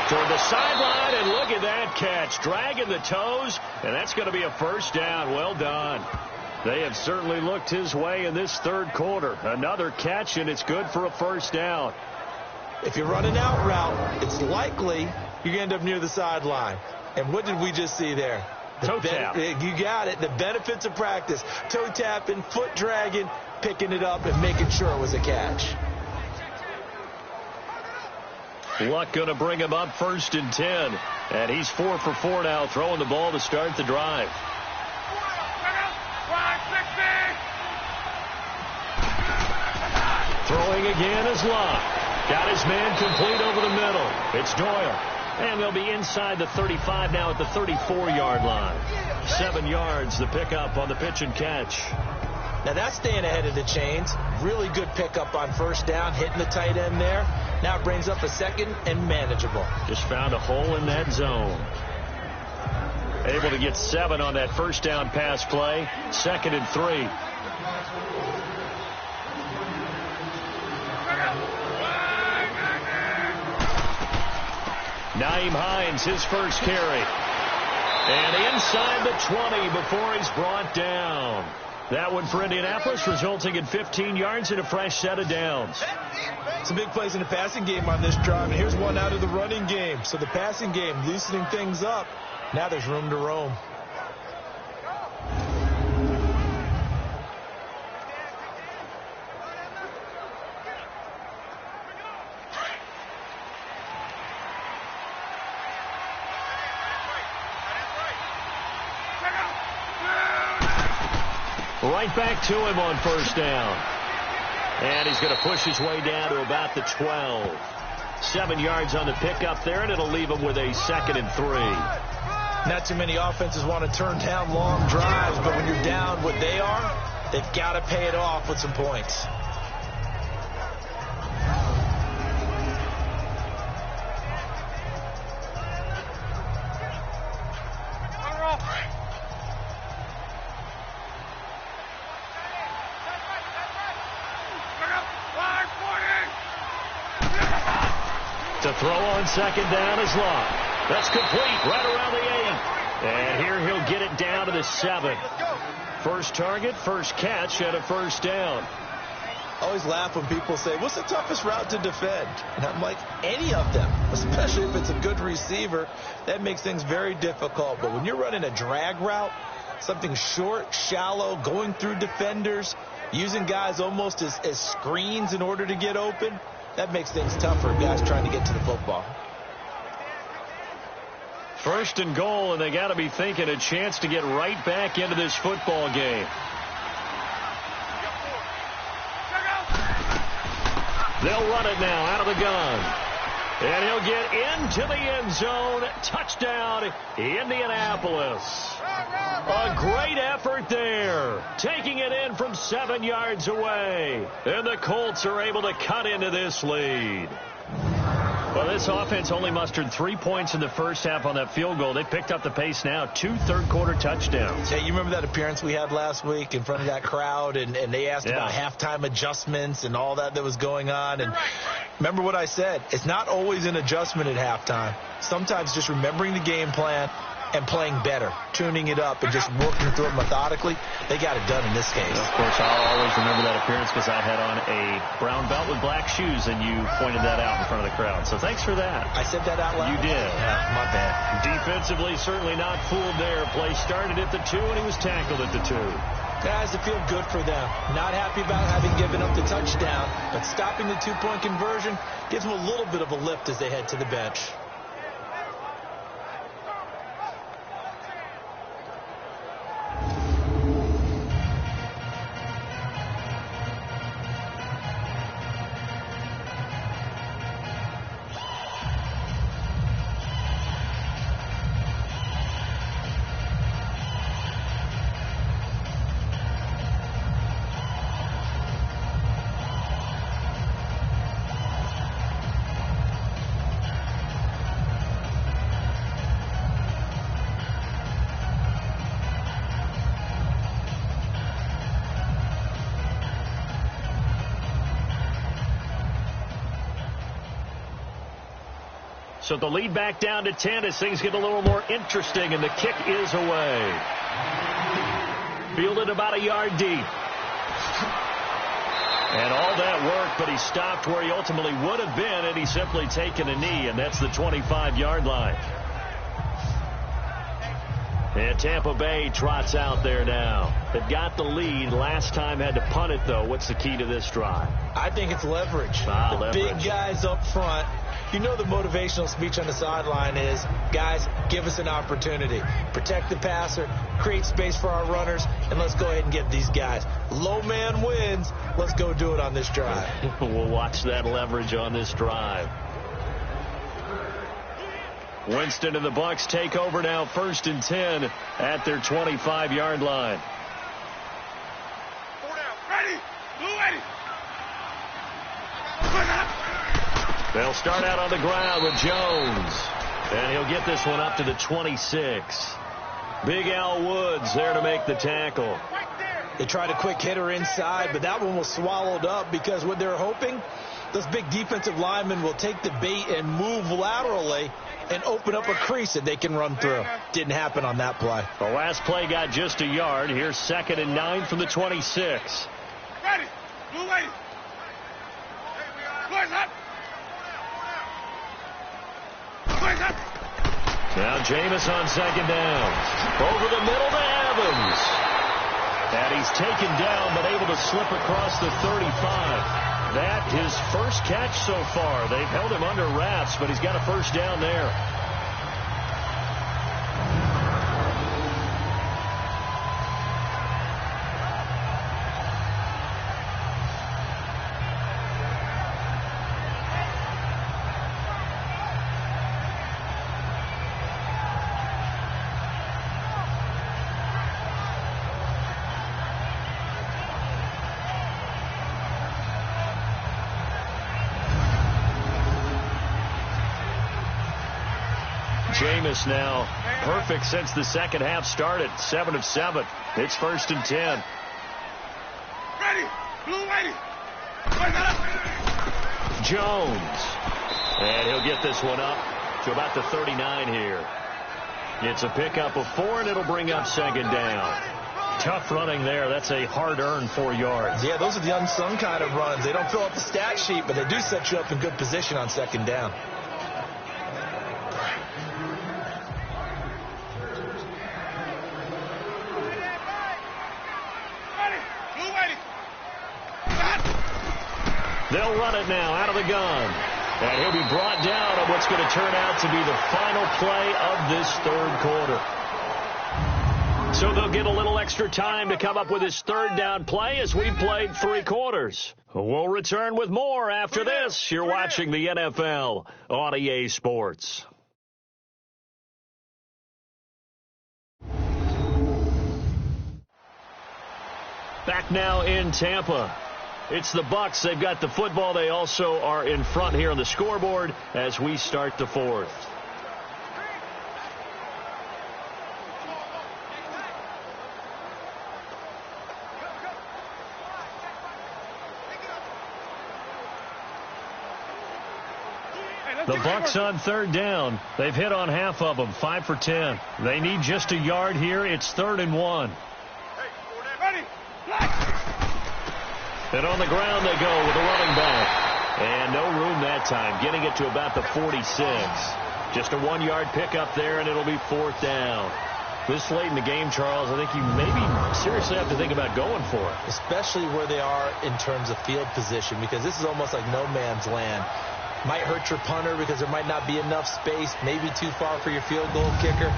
Toward the sideline, and look at that catch. Dragging the toes, and that's going to be a 1st down. Well done. They have certainly looked his way in this 3rd quarter. Another catch, and it's good for a 1st down. If you run an out route, it's likely you're going to end up near the sideline. And what did we just see there? Toe tap. You got it. The benefits of practice. Toe tapping, foot dragging, picking it up, and making sure it was a catch. Luck going to bring him up 1st and 10. And he's 4 for 4 now, throwing the ball to start the drive. Throwing again is Luck. Got his man complete over the middle. It's Doyle. And they'll be inside the 35 now at the 34-yard line. 7 yards, the pickup on the pitch and catch. Now that's staying ahead of the chains. Really good pickup on first down, hitting the tight end there. Now it brings up a second and manageable. Just found a hole in that zone. Able to get 7 on that first down pass play. 2nd and 3. Nyheim Hines, his first carry. And inside the 20 before he's brought down. That one for Indianapolis, resulting in 15 yards and a fresh set of downs. Some big plays in the passing game on this drive, and here's one out of the running game. So the passing game loosening things up. Now there's room to roam. Right back to him on first down. And he's going to push his way down to about the 12. 7 yards on the pickup there, and it'll leave him with a 2nd and 3. Not too many offenses want to turn down long drives, but when you're down what they are, they've got to pay it off with some points. To throw on second down is Locke. That's complete right around the 8. And here he'll get it down to the 7. First target, first catch, and a first down. I always laugh when people say, what's the toughest route to defend? And I'm like, any of them, especially if it's a good receiver. That makes things very difficult. But when you're running a drag route, something short, shallow, going through defenders, using guys almost as screens in order to get open, that makes things tough for guys trying to get to the football. First and goal, and they got to be thinking a chance to get right back into this football game. They'll run it now out of the gun. And he'll get into the end zone. Touchdown, Indianapolis. A great effort there. Taking it in from 7 yards away. And the Colts are able to cut into this lead. Well, this offense only mustered 3 points in the first half on that field goal. They picked up the pace now. 2 third-quarter touchdowns. Yeah, you remember that appearance we had last week in front of that crowd, and they asked about halftime adjustments and all that was going on. And remember what I said. It's not always an adjustment at halftime. Sometimes just remembering the game plan and playing better, tuning it up, and just working through it methodically. They got it done in this case. Of course, I'll always remember that appearance because I had on a brown belt with black shoes, and you pointed that out in front of the crowd. So thanks for that. I said that out loud? You did. Yeah, my bad. Defensively, certainly not fooled there. Play started at the 2, and he was tackled at the 2. Guys, it feel good for them. Not happy about having given up the touchdown, but stopping the 2-point conversion gives them a little bit of a lift as they head to the bench. So the lead back down to 10 as things get a little more interesting, and the kick is away. Fielded about a yard deep. And all that work, but he stopped where he ultimately would have been, and he's simply taken a knee, and that's the 25-yard line. And Tampa Bay trots out there now. They've got the lead. Last time had to punt it, though. What's the key to this drive? I think it's leverage. The big guys up front. You know the motivational speech on the sideline is, guys, give us an opportunity. Protect the passer, create space for our runners, and let's go ahead and get these guys. Low man wins. Let's go do it on this drive. We'll watch that leverage on this drive. Winston and the Bucs take over now, 1st and 10 at their 25-yard line. 4 down. Ready. Blue ready. They'll start out on the ground with Jones. And he'll get this one up to the 26. Big Al Woods there to make the tackle. They tried a quick hitter inside, but that one was swallowed up because what they're hoping, those big defensive linemen will take the bait and move laterally and open up a crease that they can run through. Didn't happen on that play. The last play got just a yard. Here's 2nd and 9 from the 26. Ready. Blue ready. Boys up. Boys up. Now Jameis on 2nd down. Over the middle to Evans. And he's taken down but able to slip across the 35. That his first catch so far. They've held him under wraps, but he's got a 1st down there. Jameis now perfect since the second half started. 7 of 7. It's 1st and 10. Ready. Blue ready. Jones. And he'll get this one up to about the 39 here. It's a pickup of 4, and it'll bring up 2nd down. Tough running there. That's a hard-earned 4 yards. Yeah, those are the unsung kind of runs. They don't fill up the stat sheet, but they do set you up in good position on 2nd down. They'll run it now out of the gun. And he'll be brought down on what's going to turn out to be the final play of this 3rd quarter. So they'll get a little extra time to come up with his 3rd down play as we've played 3 quarters. We'll return with more after this. You're watching the NFL on EA Sports. Back now in Tampa. It's the Bucs. They've got the football. They also are in front here on the scoreboard as we start the 4th. The Bucs on 3rd down. They've hit on half of them, 5 for 10. They need just a yard here. It's 3rd and 1. Ready. And on the ground they go with a running back. And no room that time, getting it to about the 46. Just a 1-yard pickup there, and it'll be 4th down. This late in the game, Charles, I think you maybe seriously have to think about going for it. Especially where they are in terms of field position, because this is almost like no man's land. Might hurt your punter because there might not be enough space, maybe too far for your field goal kicker.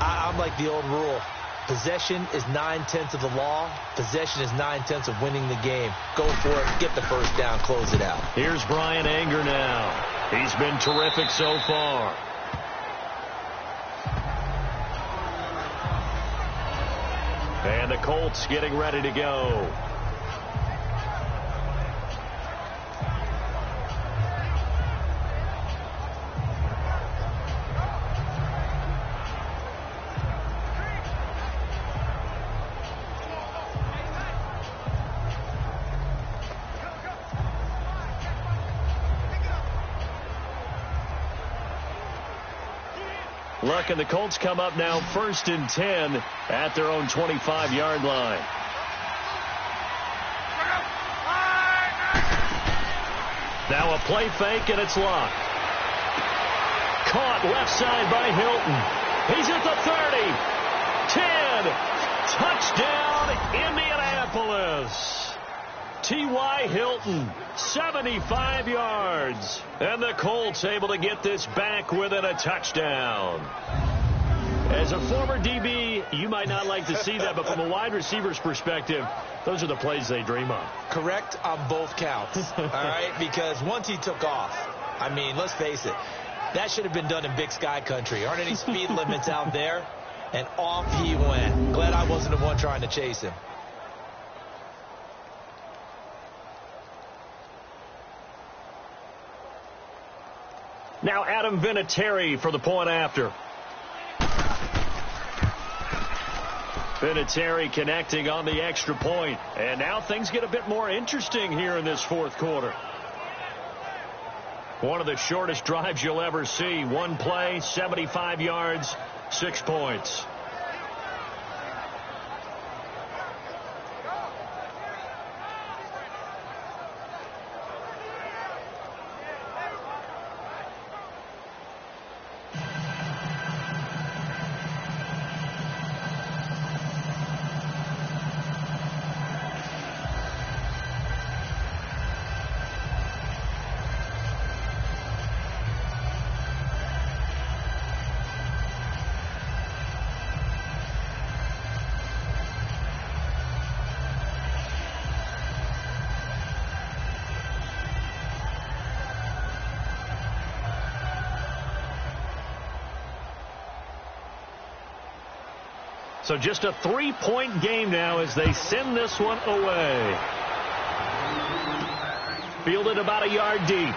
I'm like the old rule. Possession is 9/10 of the law. Possession is 9/10 of winning the game. Go for it. Get the 1st down. Close it out. Here's Brian Anger now. He's been terrific so far. And the Colts getting ready to go. Luck and the Colts come up now 1st and 10 at their own 25-yard line. Now a play fake, and it's Luck. Caught left side by Hilton. He's at the 30. 10. Touchdown, Indianapolis. T.Y. Hilton, 75 yards. And the Colts able to get this back within a touchdown. As a former DB, you might not like to see that, but from a wide receiver's perspective, those are the plays they dream of. Correct on both counts, all right? Because once he took off, I mean, let's face it, That should have been done in Big Sky country. Aren't any speed limits out there? And off he went. Glad I wasn't the one trying to chase him. Now Adam Vinatieri for the point after. Vinatieri connecting on the extra point. And now things get a bit more interesting here in this fourth quarter. One of the shortest drives you'll ever see. One play, 75 yards, 6 points. So just a 3-point game now as they send this one away. Fielded about a yard deep.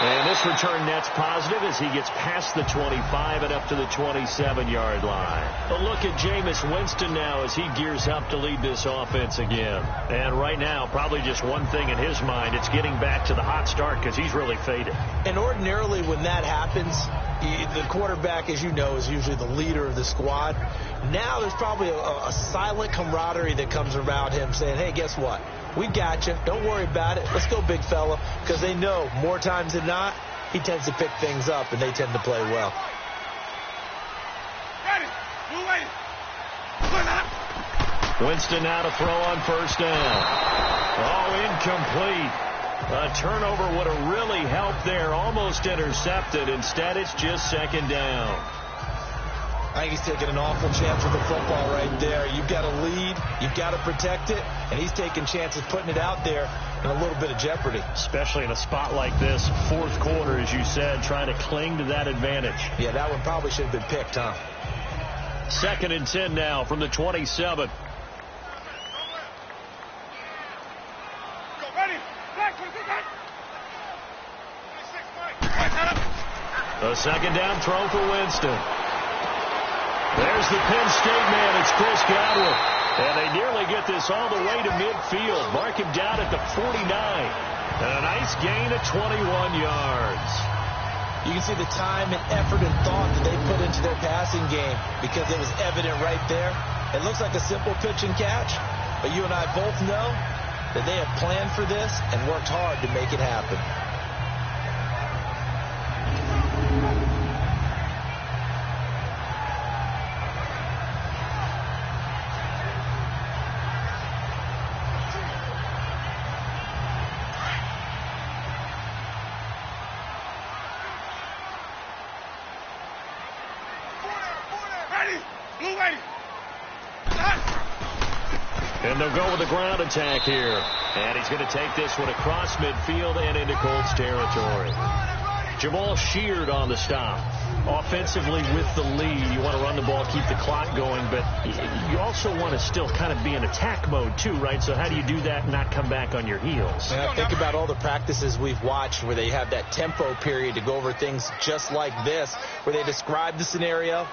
And this return net's positive as he gets past the 25 and up to the 27-yard line. But look at Jameis Winston now as he gears up to lead this offense again. And right now, probably just one thing in his mind, it's getting back to the hot start because he's really faded. And ordinarily when that happens, the quarterback, as you know, is usually the leader of the squad. Now there's probably a silent camaraderie that comes around him saying, hey, guess what? We got you. Don't worry about it. Let's go, big fella. Because they know more times than not, he tends to pick things up, and they tend to play well. Winston now to throw on first down. Oh, incomplete. A turnover would have really helped there. Almost intercepted. Instead, it's just second down. I think he's taking an awful chance with the football right there. You've got to lead. You've got to protect it. And he's taking chances putting it out there in a little bit of jeopardy. Especially in a spot like this, fourth quarter, as you said, trying to cling to that advantage. Yeah, that one probably should have been picked, huh? 2nd and 10 now from the 27. A second down throw for Winston. There's the Penn State man. It's Chris Godwin. And they nearly get this all the way to midfield. Mark him down at the 49. And a nice gain of 21 yards. You can see the time and effort and thought that they put into their passing game because it was evident right there. It looks like a simple pitch and catch, but you and I both know that they have planned for this and worked hard to make it happen. And they'll go with the ground attack here. And he's going to take this one across midfield and into Colts territory. Jamal Sheard on the stop. Offensively with the lead, you want to run the ball, keep the clock going, but you also want to still kind of be in attack mode too, right? So how do you do that and not come back on your heels? And I think about all the practices we've watched where they have that tempo period to go over things just like this, where they describe the scenario,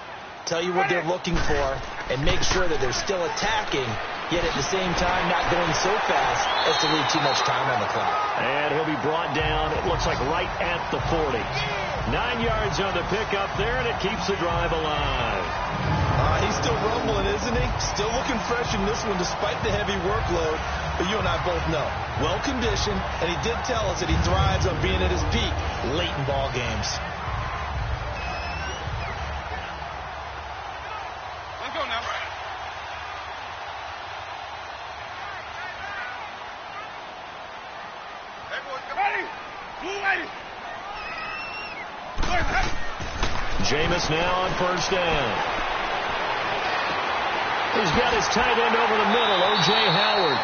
tell you what they're looking for, and make sure that they're still attacking, yet at the same time not going so fast as to leave too much time on the clock. And he'll be brought down, it looks like right at the 40. 9 yards on the pickup there, and it keeps the drive alive. He's still rumbling, isn't he? Still looking fresh in this one despite the heavy workload. But you and I both know, well-conditioned, and he did tell us that he thrives on being at his peak late in ball games. Let's go now. Hey, boys, come ready. Blue lady. Jameis now on first down. He's got his tight end over the middle, O.J. Howard.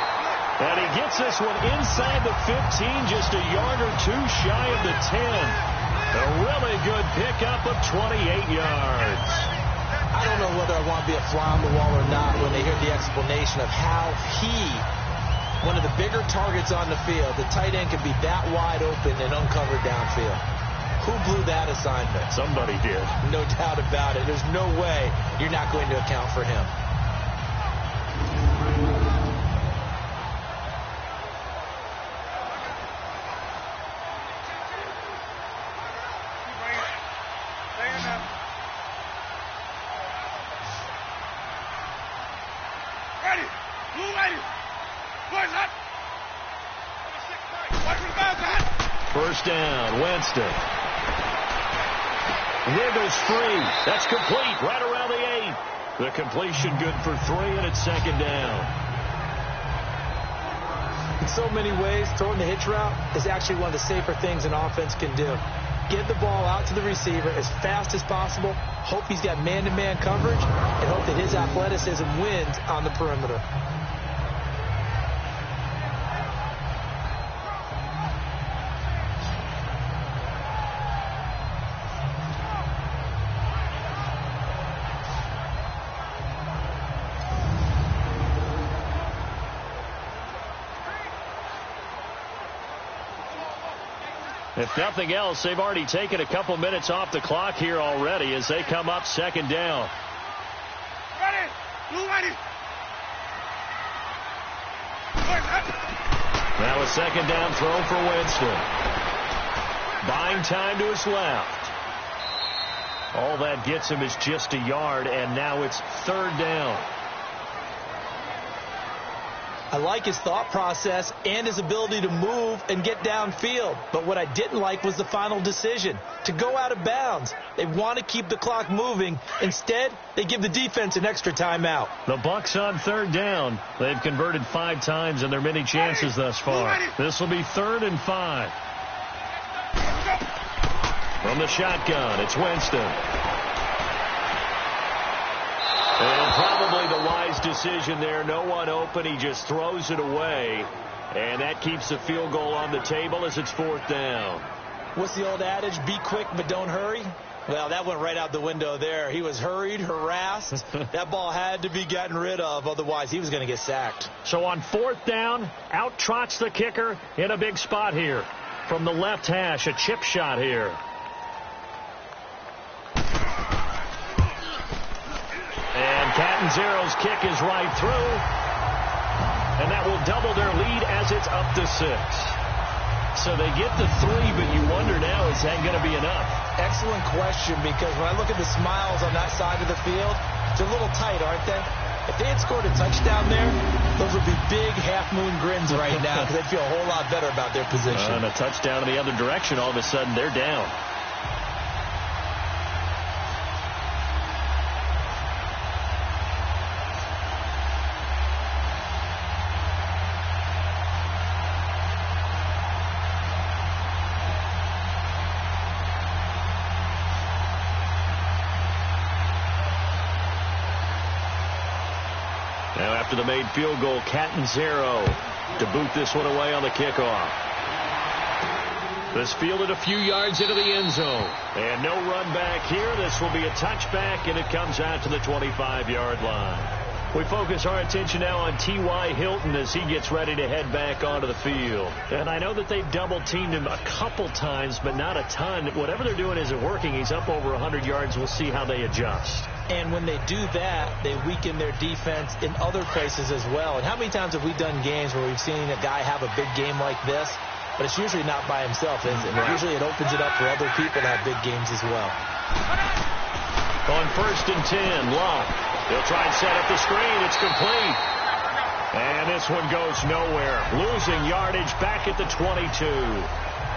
And he gets this one inside the 15, just a yard or two shy of the 10. A really good pickup of 28 yards. I don't know whether I want to be a fly on the wall or not when they hear the explanation of how one of the bigger targets on the field, the tight end, could be that wide open and uncovered downfield. Who blew that assignment? Somebody did. No doubt about it. There's no way you're not going to account for him. Ready. Blue ready. Boys up. Watch for the bounce, man. First down, Winston. Wiggles free. That's complete right around the 8. The completion good for 3, and it's second down. In so many ways, throwing the hitch route is actually one of the safer things an offense can do. Get the ball out to the receiver as fast as possible, hope he's got man-to-man coverage, and hope that his athleticism wins on the perimeter. If nothing else, they've already taken a couple minutes off the clock here already as they come up second down. Ready. Blue ready. Boys up. Now a second down throw for Winston. Buying time to his left. All that gets him is just a yard, and now it's third down. I like his thought process and his ability to move and get downfield. But what I didn't like was the final decision, to go out of bounds. They want to keep the clock moving. Instead, they give the defense an extra timeout. The Bucs on third down. They've converted 5 times in their many chances thus far. This will be 3rd and 5. From the shotgun, it's Winston. And probably the wise decision there. No one open. He just throws it away. And that keeps the field goal on the table as it's 4th down. What's the old adage? Be quick, but don't hurry. Well, that went right out the window there. He was hurried, harassed. That ball had to be gotten rid of. Otherwise, he was going to get sacked. So on 4th down, out trots the kicker in a big spot here. From the left hash, a chip shot here. Catanzaro's kick is right through, and that will double their lead as it's up to 6. So they get the 3, but you wonder now, is that going to be enough? Excellent question, because when I look at the smiles on that side of the field, they're a little tight, aren't they? If they had scored a touchdown there, those would be big half-moon grins right now, because they'd feel a whole lot better about their position. And a touchdown in the other direction, all of a sudden they're down. Now after the made field goal, Catanzaro to boot this one away on the kickoff. This fielded a few yards into the end zone. And no run back here. This will be a touchback, and it comes out to the 25-yard line. We focus our attention now on T.Y. Hilton as he gets ready to head back onto the field. And I know that they've double-teamed him a couple times, but not a ton. Whatever they're doing isn't working. He's up over 100 yards. We'll see how they adjust. And when they do that, they weaken their defense in other places as well. And how many times have we done games where we've seen a guy have a big game like this? But it's usually not by himself, is it? Usually it opens it up for other people to have big games as well. On 1st and 10, Locke. He'll try and set up the screen. It's complete. And this one goes nowhere. Losing yardage back at the 22.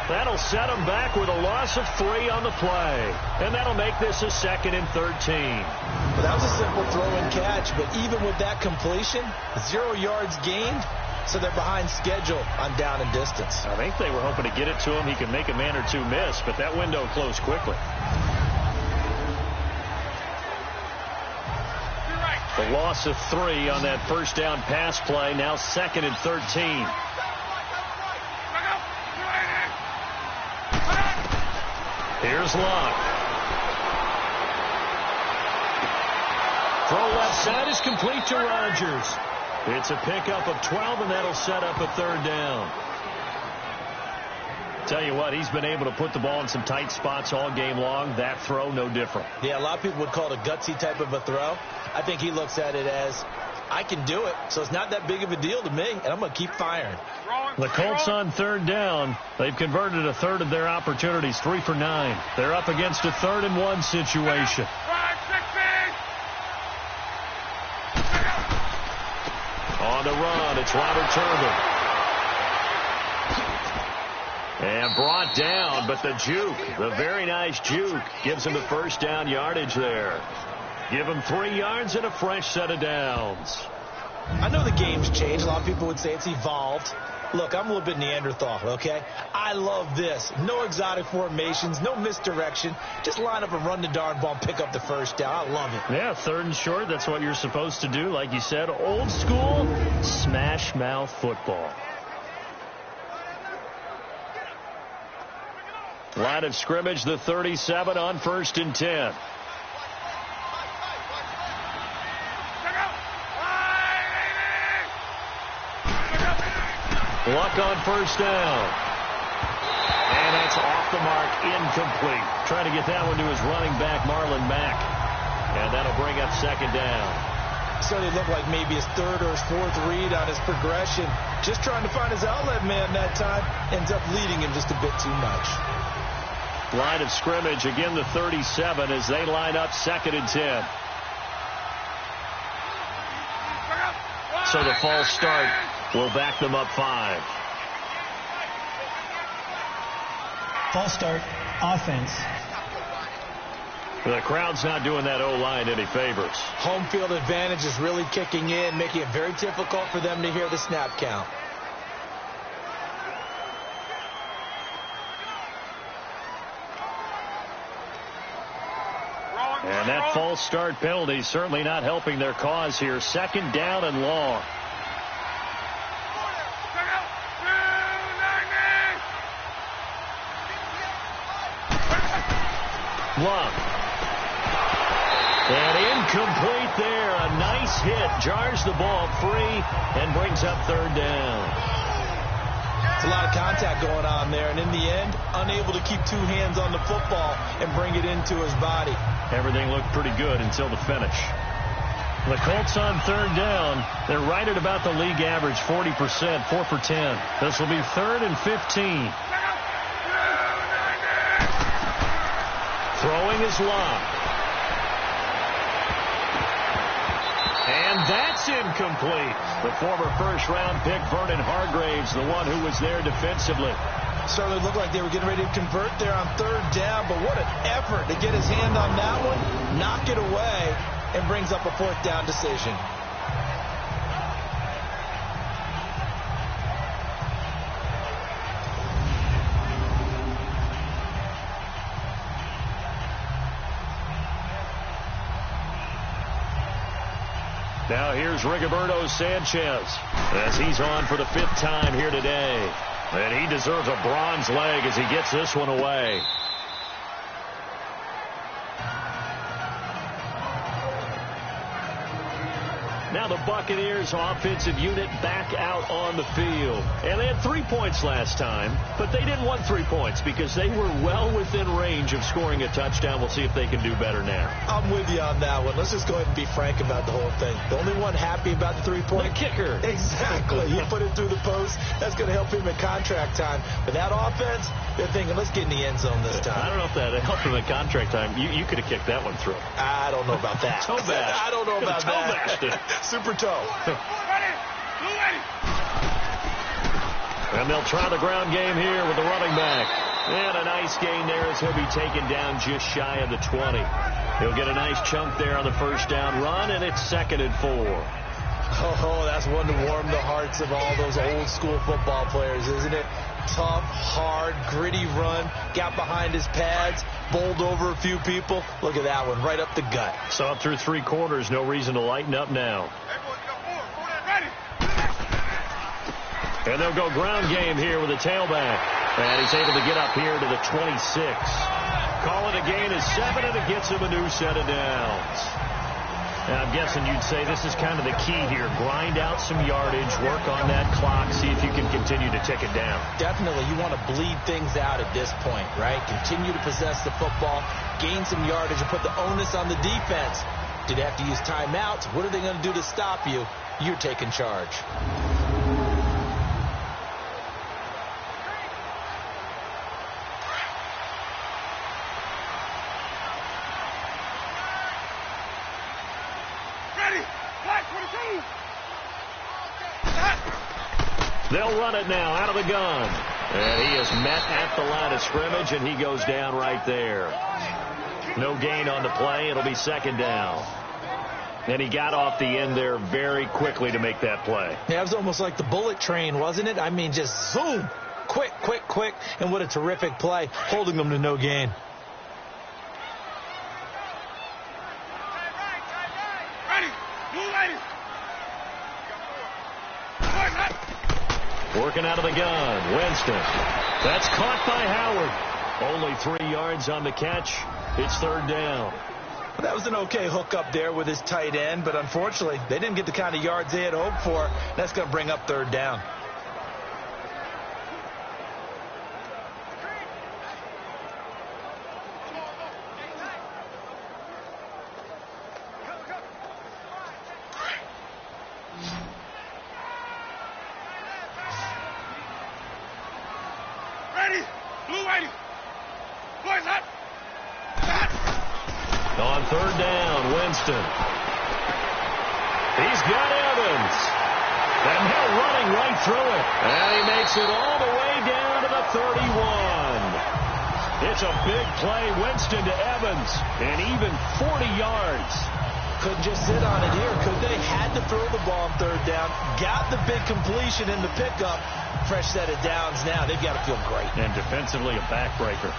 That'll set them back with a loss of 3 on the play. And that'll make this a 2nd and 13. Well, that was a simple throw and catch, but even with that completion, 0 yards gained, so they're behind schedule on down and distance. I think they were hoping to get it to him. He could make a man or two miss, but that window closed quickly. The loss of 3 on that first down pass play. Now 2nd and 13. Here's Locke. Throw left side is complete to Rodgers. It's a pickup of 12, and that'll set up a 3rd down. Tell you what, he's been able to put the ball in some tight spots all game long. That throw, no different. Yeah, a lot of people would call it a gutsy type of a throw. I think he looks at it as, I can do it, so it's not that big of a deal to me, and I'm going to keep firing. The Colts on 3rd down. They've converted a 1/3 of their opportunities, 3 for 9. They're up against a 3rd and 1 situation. On the run, it's Robert Turbin. And brought down, but the juke, the very nice juke, gives him the first down yardage there. Give him 3 yards and a fresh set of downs. I know the game's changed. A lot of people would say it's evolved. Look, I'm a little bit Neanderthal, okay? I love this. No exotic formations, no misdirection. Just line up and run the darn ball and pick up the first down. I love it. Yeah, 3rd and short, that's what you're supposed to do. Like you said, old school, smash mouth football. Line of scrimmage, the 37 on 1st and 10. Luck on 1st down. And that's off the mark, incomplete. Trying to get that one to his running back, Marlon Mack. And that'll bring up 2nd down. So it looked like maybe his 3rd or his 4th read on his progression. Just trying to find his outlet man that time. Ends up leading him just a bit too much. Line of scrimmage, again the 37 as they line up 2nd and 10. So the false start will back them up 5. False start, offense. The crowd's not doing that O-line any favors. Home field advantage is really kicking in, making it very difficult for them to hear the snap count. And that false start penalty certainly not helping their cause here. 2nd down and long. Love. And incomplete there. A nice hit. Jars the ball free and brings up 3rd down. It's a lot of contact going on there, and in the end, unable to keep 2 hands on the football and bring it into his body. Everything looked pretty good until the finish. The Colts on 3rd down. They're right at about the league average, 40%, 4 for 10. This will be 3rd and 15. Throwing is Locke. And that's incomplete. The former first-round pick, Vernon Hargraves, the one who was there defensively. Certainly looked like they were getting ready to convert there on 3rd down, but what an effort to get his hand on that one, knock it away, and brings up a 4th down decision. Now here's Rigoberto Sanchez as he's on for the 5th time here today. And he deserves a bronze leg as he gets this one away. Now the Buccaneers offensive unit back out on the field. And they had 3 points last time, but they didn't want 3 points because they were well within range of scoring a touchdown. We'll see if they can do better now. I'm with you on that one. Let's just go ahead and be frank about the whole thing. The only one happy about the 3-point? The kicker. Exactly. He put it through the post. That's going to help him at contract time. But that offense, they're thinking, let's get in the end zone this time. I don't know if that helped him at contract time. You could have kicked that one through. I don't know about that. Toe bash. I don't know about that. Super toe. And they'll try the ground game here with the running back. And a nice gain there as he'll be taken down just shy of the 20. He'll get a nice chunk there on the first down run, and it's 2nd and 4. Oh, that's one to warm the hearts of all those old school football players, isn't it? Tough, hard, gritty run, got behind his pads, bowled over a few people. Look at that one, right up the gut. Saw it through 3 quarters. No reason to lighten up now. And they'll go ground game here with a tailback. And he's able to get up here to the 26. Call it a gain of 7, and it gets him a new set of downs. Now, I'm guessing you'd say this is kind of the key here. Grind out some yardage, work on that clock, see if you can continue to tick it down. Definitely, you want to bleed things out at this point, right? Continue to possess the football, gain some yardage, and put the onus on the defense. Did they have to use timeouts? What are they going to do to stop you? You're taking charge. They'll run it now out of the gun. And he is met at the line of scrimmage, and he goes down right there. No gain on the play. It'll be 2nd down. And he got off the end there very quickly to make that play. Yeah, it was almost like the bullet train, wasn't it? I mean, just zoom. Quick, quick, quick. And what a terrific play, holding them to no gain. Working out of the gun, Winston. That's caught by Howard. Only 3 yards on the catch. It's 3rd down. That was an okay hook up there with his tight end, but unfortunately, they didn't get the kind of yards they had hoped for. That's going to bring up 3rd down. On 3rd down, Winston. He's got Evans. And they're running right through it. And he makes it all the way down to the 31. It's a big play, Winston to Evans. And even 40 yards. Couldn't just sit on it here, could they? Had to throw the ball on 3rd down. Got the big completion in the pickup. Fresh set of downs now. They've got to feel great. And defensively, a backbreaker.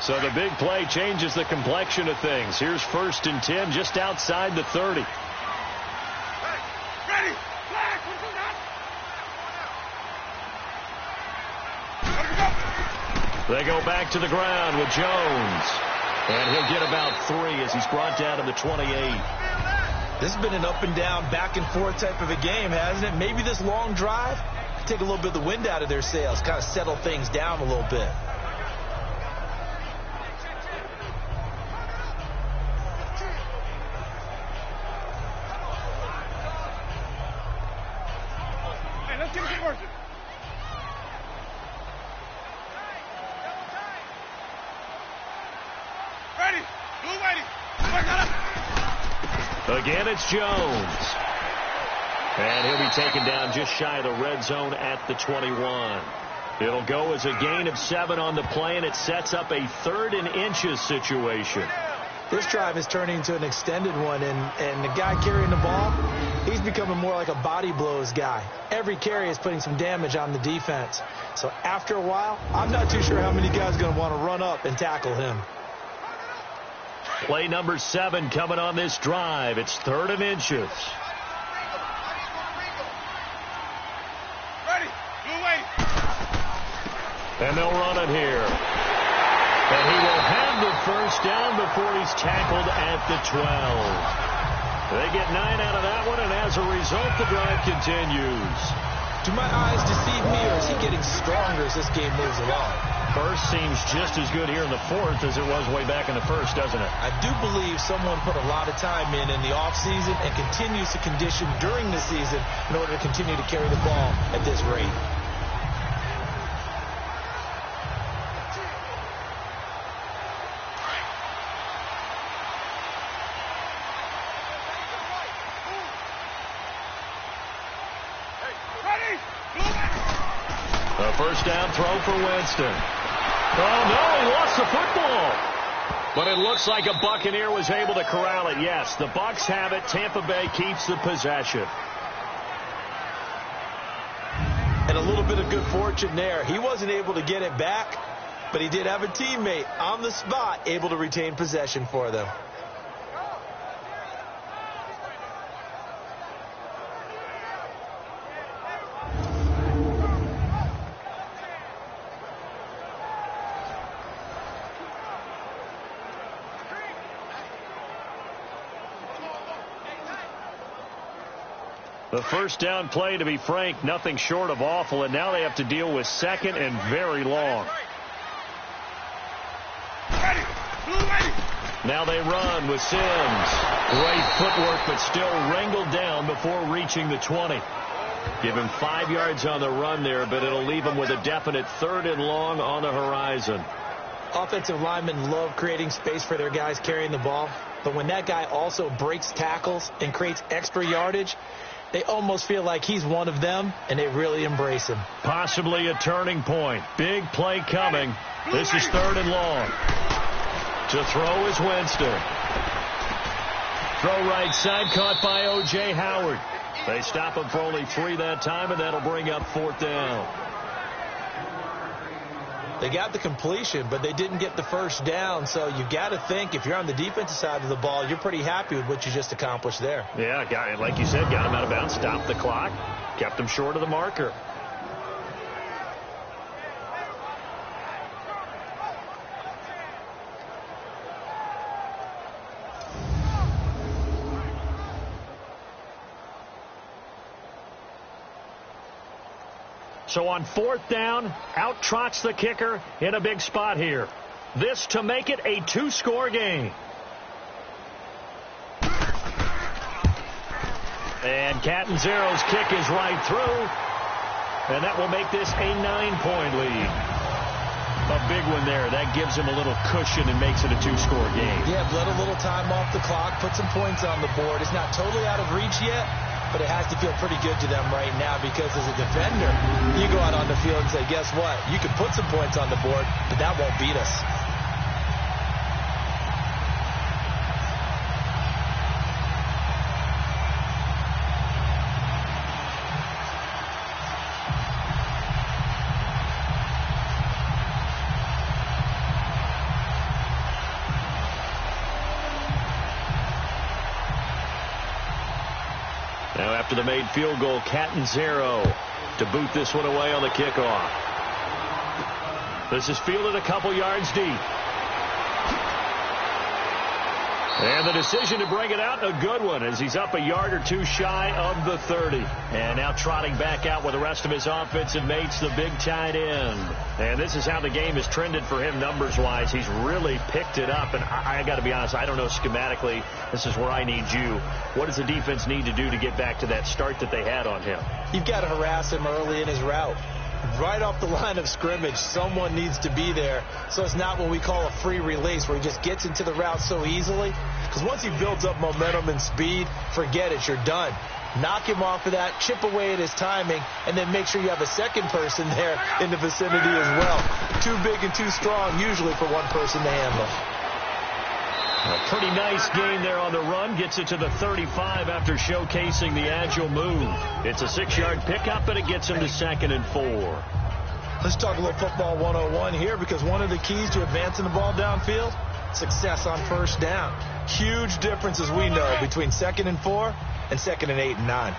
So the big play changes the complexion of things. Here's 1st and 10 just outside the 30. Ready. They go back to the ground with Jones. And he'll get about 3 as he's brought down to the 28. This has been an up and down, back and forth type of a game, hasn't it? Maybe this long drive, take a little bit of the wind out of their sails, kind of settle things down a little bit. Again, it's Jones. And he'll be taken down just shy of the red zone at the 21. It'll go as a gain of 7 on the play, and it sets up a 3rd and inches situation. This drive is turning into an extended one, and the guy carrying the ball, he's becoming more like a body blows guy. Every carry is putting some damage on the defense. So after a while, I'm not too sure how many guys are going to want to run up and tackle him. Play number 7 coming on this drive. It's 3rd and inches. Ready. Blue waiting. And they'll run it here. And he will have the 1st down before he's tackled at the 12. They get 9 out of that one, and as a result, the drive continues. Do my eyes deceive me, or is he getting stronger as this game moves along? First seems just as good here in the 4th as it was way back in the 1st, doesn't it? I do believe someone put a lot of time in the offseason and continues to condition during the season in order to continue to carry the ball at this rate. A 1st down throw for Winston. Oh, no, he lost the football. But it looks like a Buccaneer was able to corral it. Yes, the Bucs have it. Tampa Bay keeps the possession. And a little bit of good fortune there. He wasn't able to get it back, but he did have a teammate on the spot able to retain possession for them. The first down play, to be frank, nothing short of awful, and now they have to deal with second and very long. Now they run with Sims. Great footwork, but still wrangled down before reaching the 20. Give him 5 yards on the run there, but it'll leave him with a definite 3rd and long on the horizon. Offensive linemen love creating space for their guys carrying the ball, but when that guy also breaks tackles and creates extra yardage, they almost feel like he's one of them, and they really embrace him. Possibly a turning point. Big play coming. This is 3rd and long. To throw is Winston. Throw right side, caught by O.J. Howard. They stop him for only 3 that time, and that'll bring up 4th down. They got the completion, but they didn't get the first down, so you got to think if you're on the defensive side of the ball, you're pretty happy with what you just accomplished there. Yeah, like you said, got him out of bounds, stopped the clock, kept him short of the marker. So on 4th down, out trots the kicker in a big spot here. This to make it a 2-score game. And Catanzaro's kick is right through. And that will make this a 9-point lead. A big one there. That gives him a little cushion and makes it a 2-score game. Yeah, let a little time off the clock, put some points on the board. It's not totally out of reach yet, but it has to feel pretty good to them right now because as a defender, you go out on the field and say, guess what? You can put some points on the board, but that won't beat us. Now after the made field goal, Catanzaro to boot this one away on the kickoff. This is fielded a couple yards deep. And the decision to bring it out, a good one, as he's up a yard or 2 shy of the 30. And now trotting back out with the rest of his offensive mates, the big tight end. And this is how the game has trended for him numbers-wise. He's really picked it up. And I got to be honest, I don't know schematically. This is where I need you. What does the defense need to do to get back to that start that they had on him? You've got to harass him early in his route. Right off the line of scrimmage, someone needs to be there. So it's not what we call a free release where he just gets into the route so easily. Because once he builds up momentum and speed, forget it, you're done. Knock him off of that, chip away at his timing, and then make sure you have a second person there in the vicinity as well. Too big and too strong usually for one person to handle. A pretty nice gain there on the run. Gets it to the 35 after showcasing the agile move. It's a 6-yard pickup, but it gets him to 2nd and 4. Let's talk a little football 101 here because one of the keys to advancing the ball downfield, success on first down. Huge difference, as we know, between 2nd and 4 and 2nd and 8 and 9.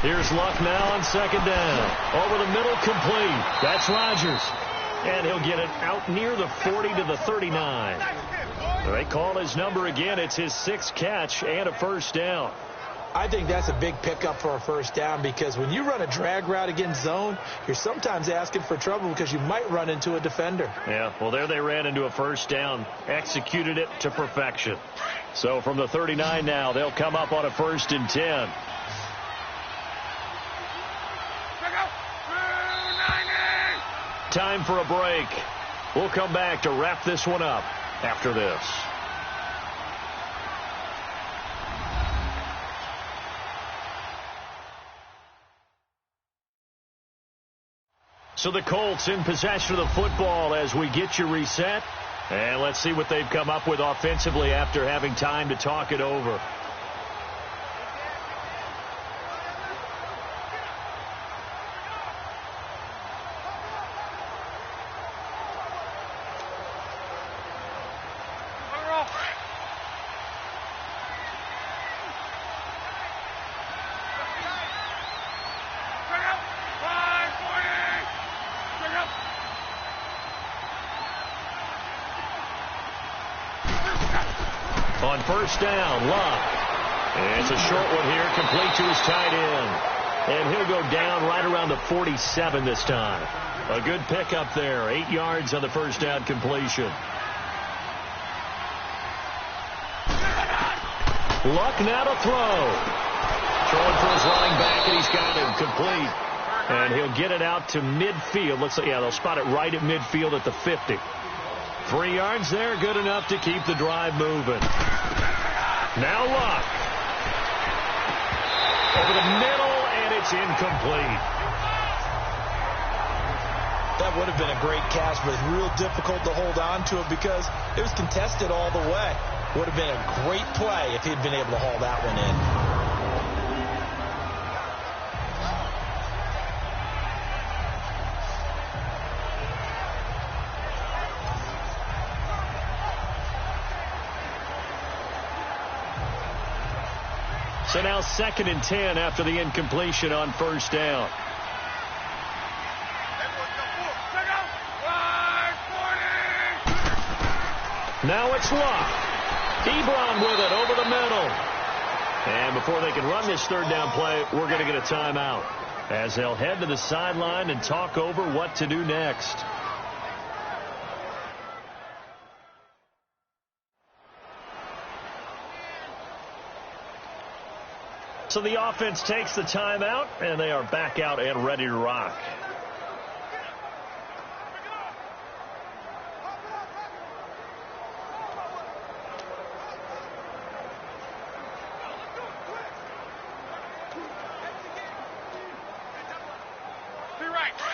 Here's Luck now on 2nd down. Over the middle, complete. That's Rodgers. And he'll get it out near the 40 to the 39. They call his number again. It's his 6th catch and a first down. I think that's a big pickup for a first down because when you run a drag route against zone, you're sometimes asking for trouble because you might run into a defender. Yeah, well, there they ran into a first down, executed it to perfection. So from the 39 now, they'll come up on a 1st and 10. Time for a break. We'll come back to wrap this one up after this. So the Colts in possession of the football as we get you reset. And let's see what they've come up with offensively after having time to talk it over. On first down, Luck. And it's a short one here, complete to his tight end. And he'll go down right around the 47 this time. A good pickup there, 8 yards on the first down completion. Luck now to throw. Throwing for his running back, and he's got him complete. And he'll get it out to midfield. Looks like, yeah, they'll spot it right at midfield at the 50. 3 yards there, good enough to keep the drive moving. Now Luck. Over the middle, and it's incomplete. That would have been a great catch, but it's real difficult to hold on to it because it was contested all the way. Would have been a great play if he'd been able to haul that one in. So now 2nd and 10 after the incompletion on first down. Now it's Luck. Ebron with it over the middle. And before they can run this third down play, we're going to get a timeout as they'll head to the sideline and talk over what to do next. So the offense takes the timeout, and they are back out and ready to rock.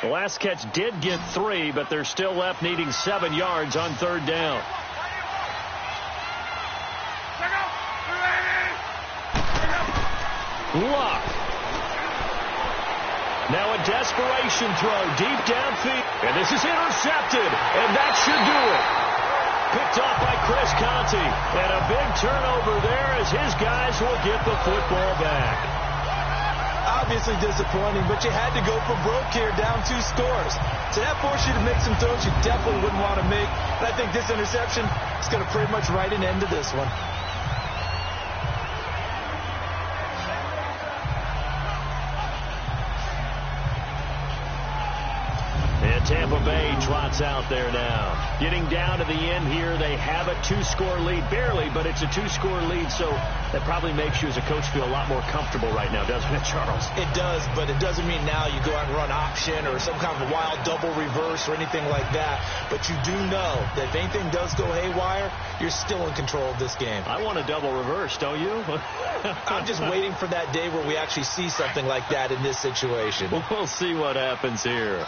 The last catch did get 3, but they're still left needing 7 yards on third down. Luck. Now a desperation throw deep downfield. And this is intercepted. And that should do it. Picked off by Chris Conte. And a big turnover there as his guys will get the football back. Obviously disappointing, but you had to go for broke here, down 2 scores. So that forced you to make some throws you definitely wouldn't want to make. And I think this interception is going to pretty much write an end to this one. Tampa Bay trots out there now. Getting down to the end here, they have a 2-score lead. Barely, but it's a 2-score lead, so that probably makes you as a coach feel a lot more comfortable right now, doesn't it, Charles? It does, but it doesn't mean now you go out and run option or some kind of a wild double reverse or anything like that. But you do know that if anything does go haywire, you're still in control of this game. I want a double reverse, don't you? I'm just waiting for that day where we actually see something like that in this situation. We'll see what happens here.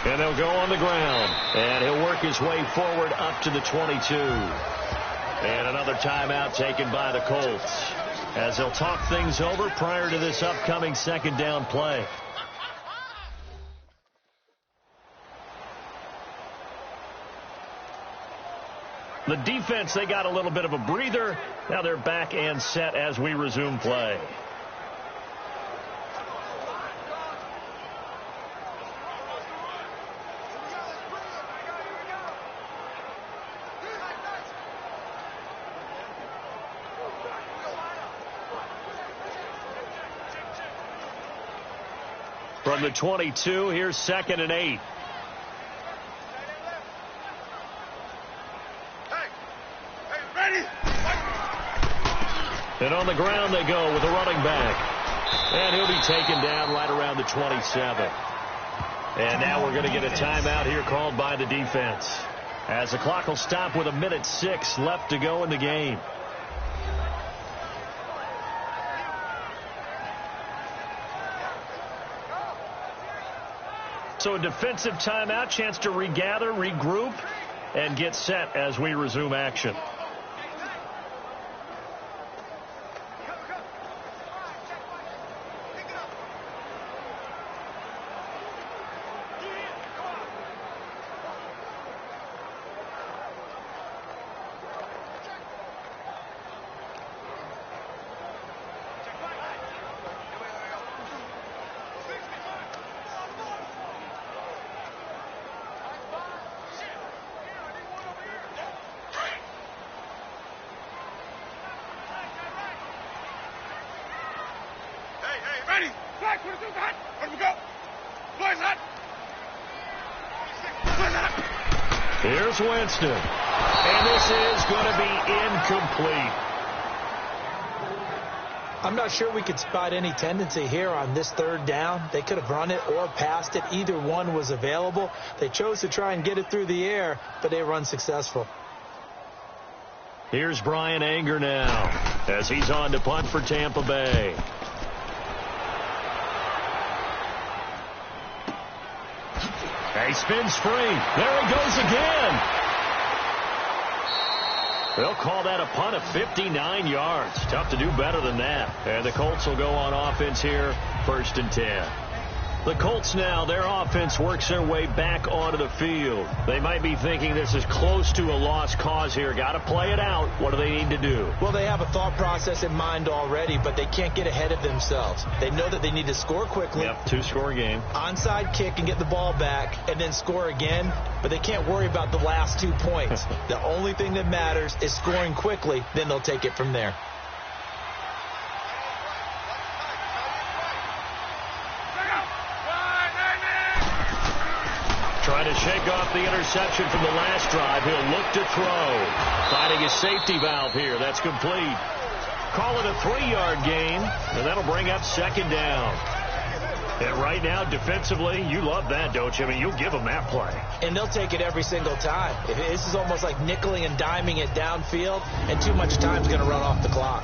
And they'll go on the ground. And he'll work his way forward up to the 22. And another timeout taken by the Colts as they'll talk things over prior to this upcoming second down play. The defense, they got a little bit of a breather. Now they're back and set as we resume play. From the 22, here's 2nd and 8. And on the ground they go with a running back. And he'll be taken down right around the 27. And now we're going to get a timeout here called by the defense. as the clock will stop with 1:06 left to go in the game. So a defensive timeout, chance to regather, regroup, and get set as we resume action. Ready? Flag, 22's hot. Where do we go? Boys hot. Boys hot. Here's Winston. And this is going to be incomplete. I'm not sure we could spot any tendency here on this third down. They could have run it or passed it. Either one was available. They chose to try and get it through the air, but they were unsuccessful. Here's Brian Anger now as he's on to punt for Tampa Bay. He spins free. There he goes again. They'll call that a punt of 59 yards. Tough to do better than that. And the Colts will go on offense here, 1st and 10. The Colts now, their offense works their way back onto the field. They might be thinking this is close to a lost cause here. Got to play it out. What do they need to do? Well, they have a thought process in mind already, but they can't get ahead of themselves. They know that they need to score quickly. Yep, 2-score game. Onside kick and get the ball back and then score again, but they can't worry about the last 2 points. The only thing that matters is scoring quickly, then they'll take it from there. Trying to shake off the interception from the last drive. He'll look to throw. Finding his safety valve here. That's complete. Call it a 3-yard gain, and that'll bring up 2nd down. And right now, defensively, you love that, don't you? I mean, you'll give them that play. And they'll take it every single time. This is almost like nickeling and diming it downfield, and too much time's going to run off the clock.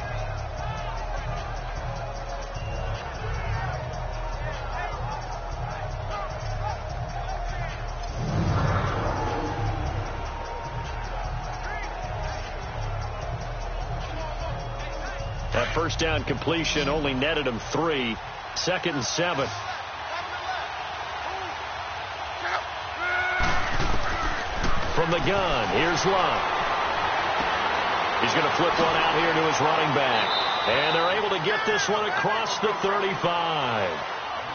That first down completion only netted him 3. 2nd and 7. From the gun, here's Love. He's going to flip one out here to his running back. And they're able to get this one across the 35.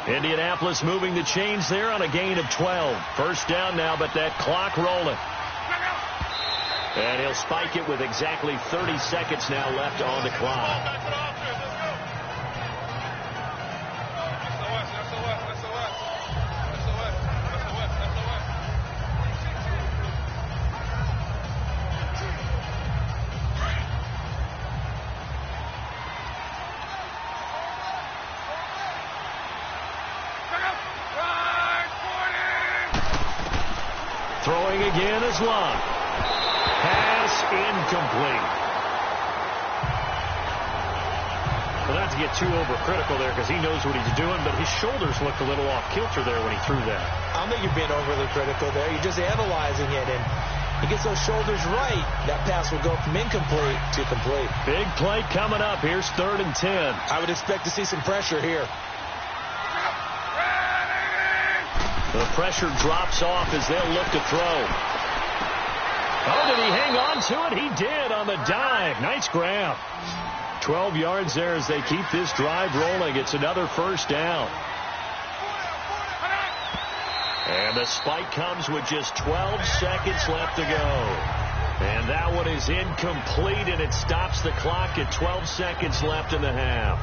Indianapolis moving the chains there on a gain of 12. First down now, but that clock rolling. And he'll spike it with exactly 30 seconds now left on the clock. Throwing again is Love. Pass incomplete. Well, not to get too overcritical there because he knows what he's doing, but his shoulders looked a little off kilter there when he threw that. I don't think you're being overly critical there. You're just analyzing it, and he gets those shoulders right. That pass will go from incomplete to complete. Big play coming up. Here's 3rd and 10. I would expect to see some pressure here. The pressure drops off as they'll look to throw. Oh, did he hang on to it? He did on the dive. Nice grab. 12 yards there as they keep this drive rolling. It's another first down. And the spike comes with just 12 seconds left to go. And that one is incomplete, and it stops the clock at 12 seconds left in the half.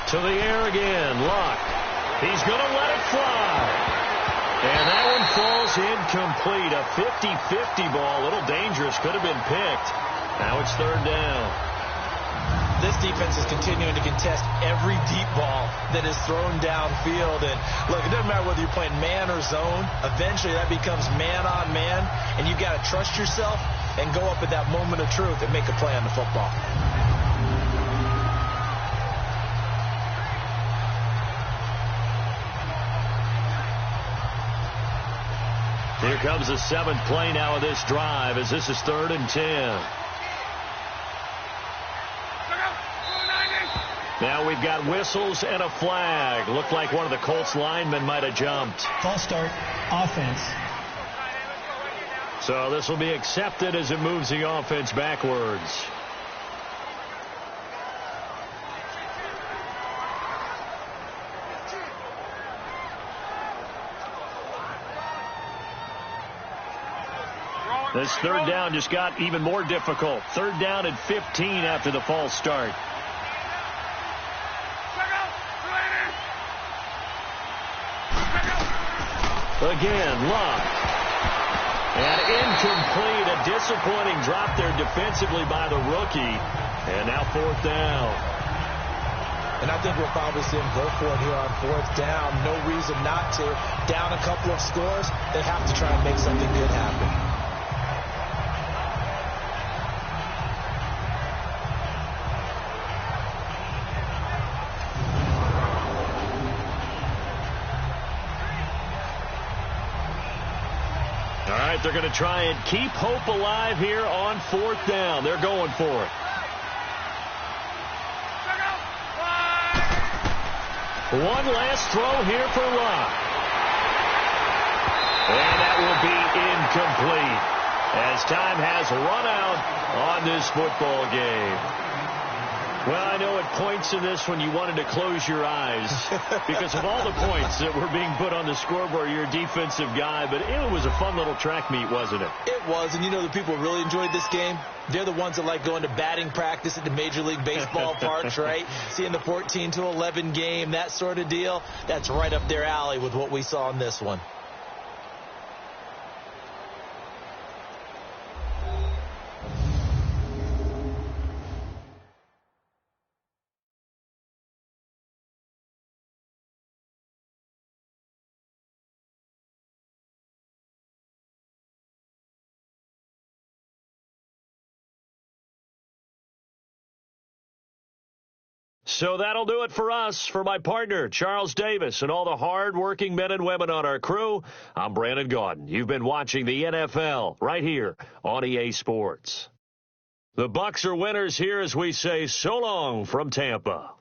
To the air again, Luck. He's going to let it fly. And that one falls is incomplete. A 50-50 ball. A little dangerous. Could have been picked. Now it's third down. This defense is continuing to contest every deep ball that is thrown downfield. And look, it doesn't matter whether you're playing man or zone. Eventually that becomes man on man, and you've got to trust yourself and go up at that moment of truth and make a play on the football. Here comes the 7th play now of this drive as this is 3rd and 10. Now we've got whistles and a flag. Looked like one of the Colts linemen might have jumped. False start, offense. So this will be accepted as it moves the offense backwards. This third down just got even more difficult. 3rd down and 15 after the false start. Again, Luck. And incomplete. A disappointing drop there defensively by the rookie. And now 4th down. And I think we'll probably see him go for it here on 4th down. No reason not to. Down a couple of scores, they have to try and make something good happen. All right, they're going to try and keep hope alive here on 4th down. They're going for it. One last throw here for Luck. And that will be incomplete as time has run out on this football game. Well, I know at points in this when you wanted to close your eyes because of all the points that were being put on the scoreboard. You're a defensive guy, but it was a fun little track meet, wasn't it? It was, and you know the people who really enjoyed this game? They're the ones that like going to batting practice at the Major League Baseball parks, right? Seeing the 14-11 game, that sort of deal. That's right up their alley with what we saw in this one. So that'll do it for us. For my partner, Charles Davis, and all the hard-working men and women on our crew, I'm Brandon Gaudin. You've been watching the NFL right here on EA Sports. The Bucs are winners here as we say so long from Tampa.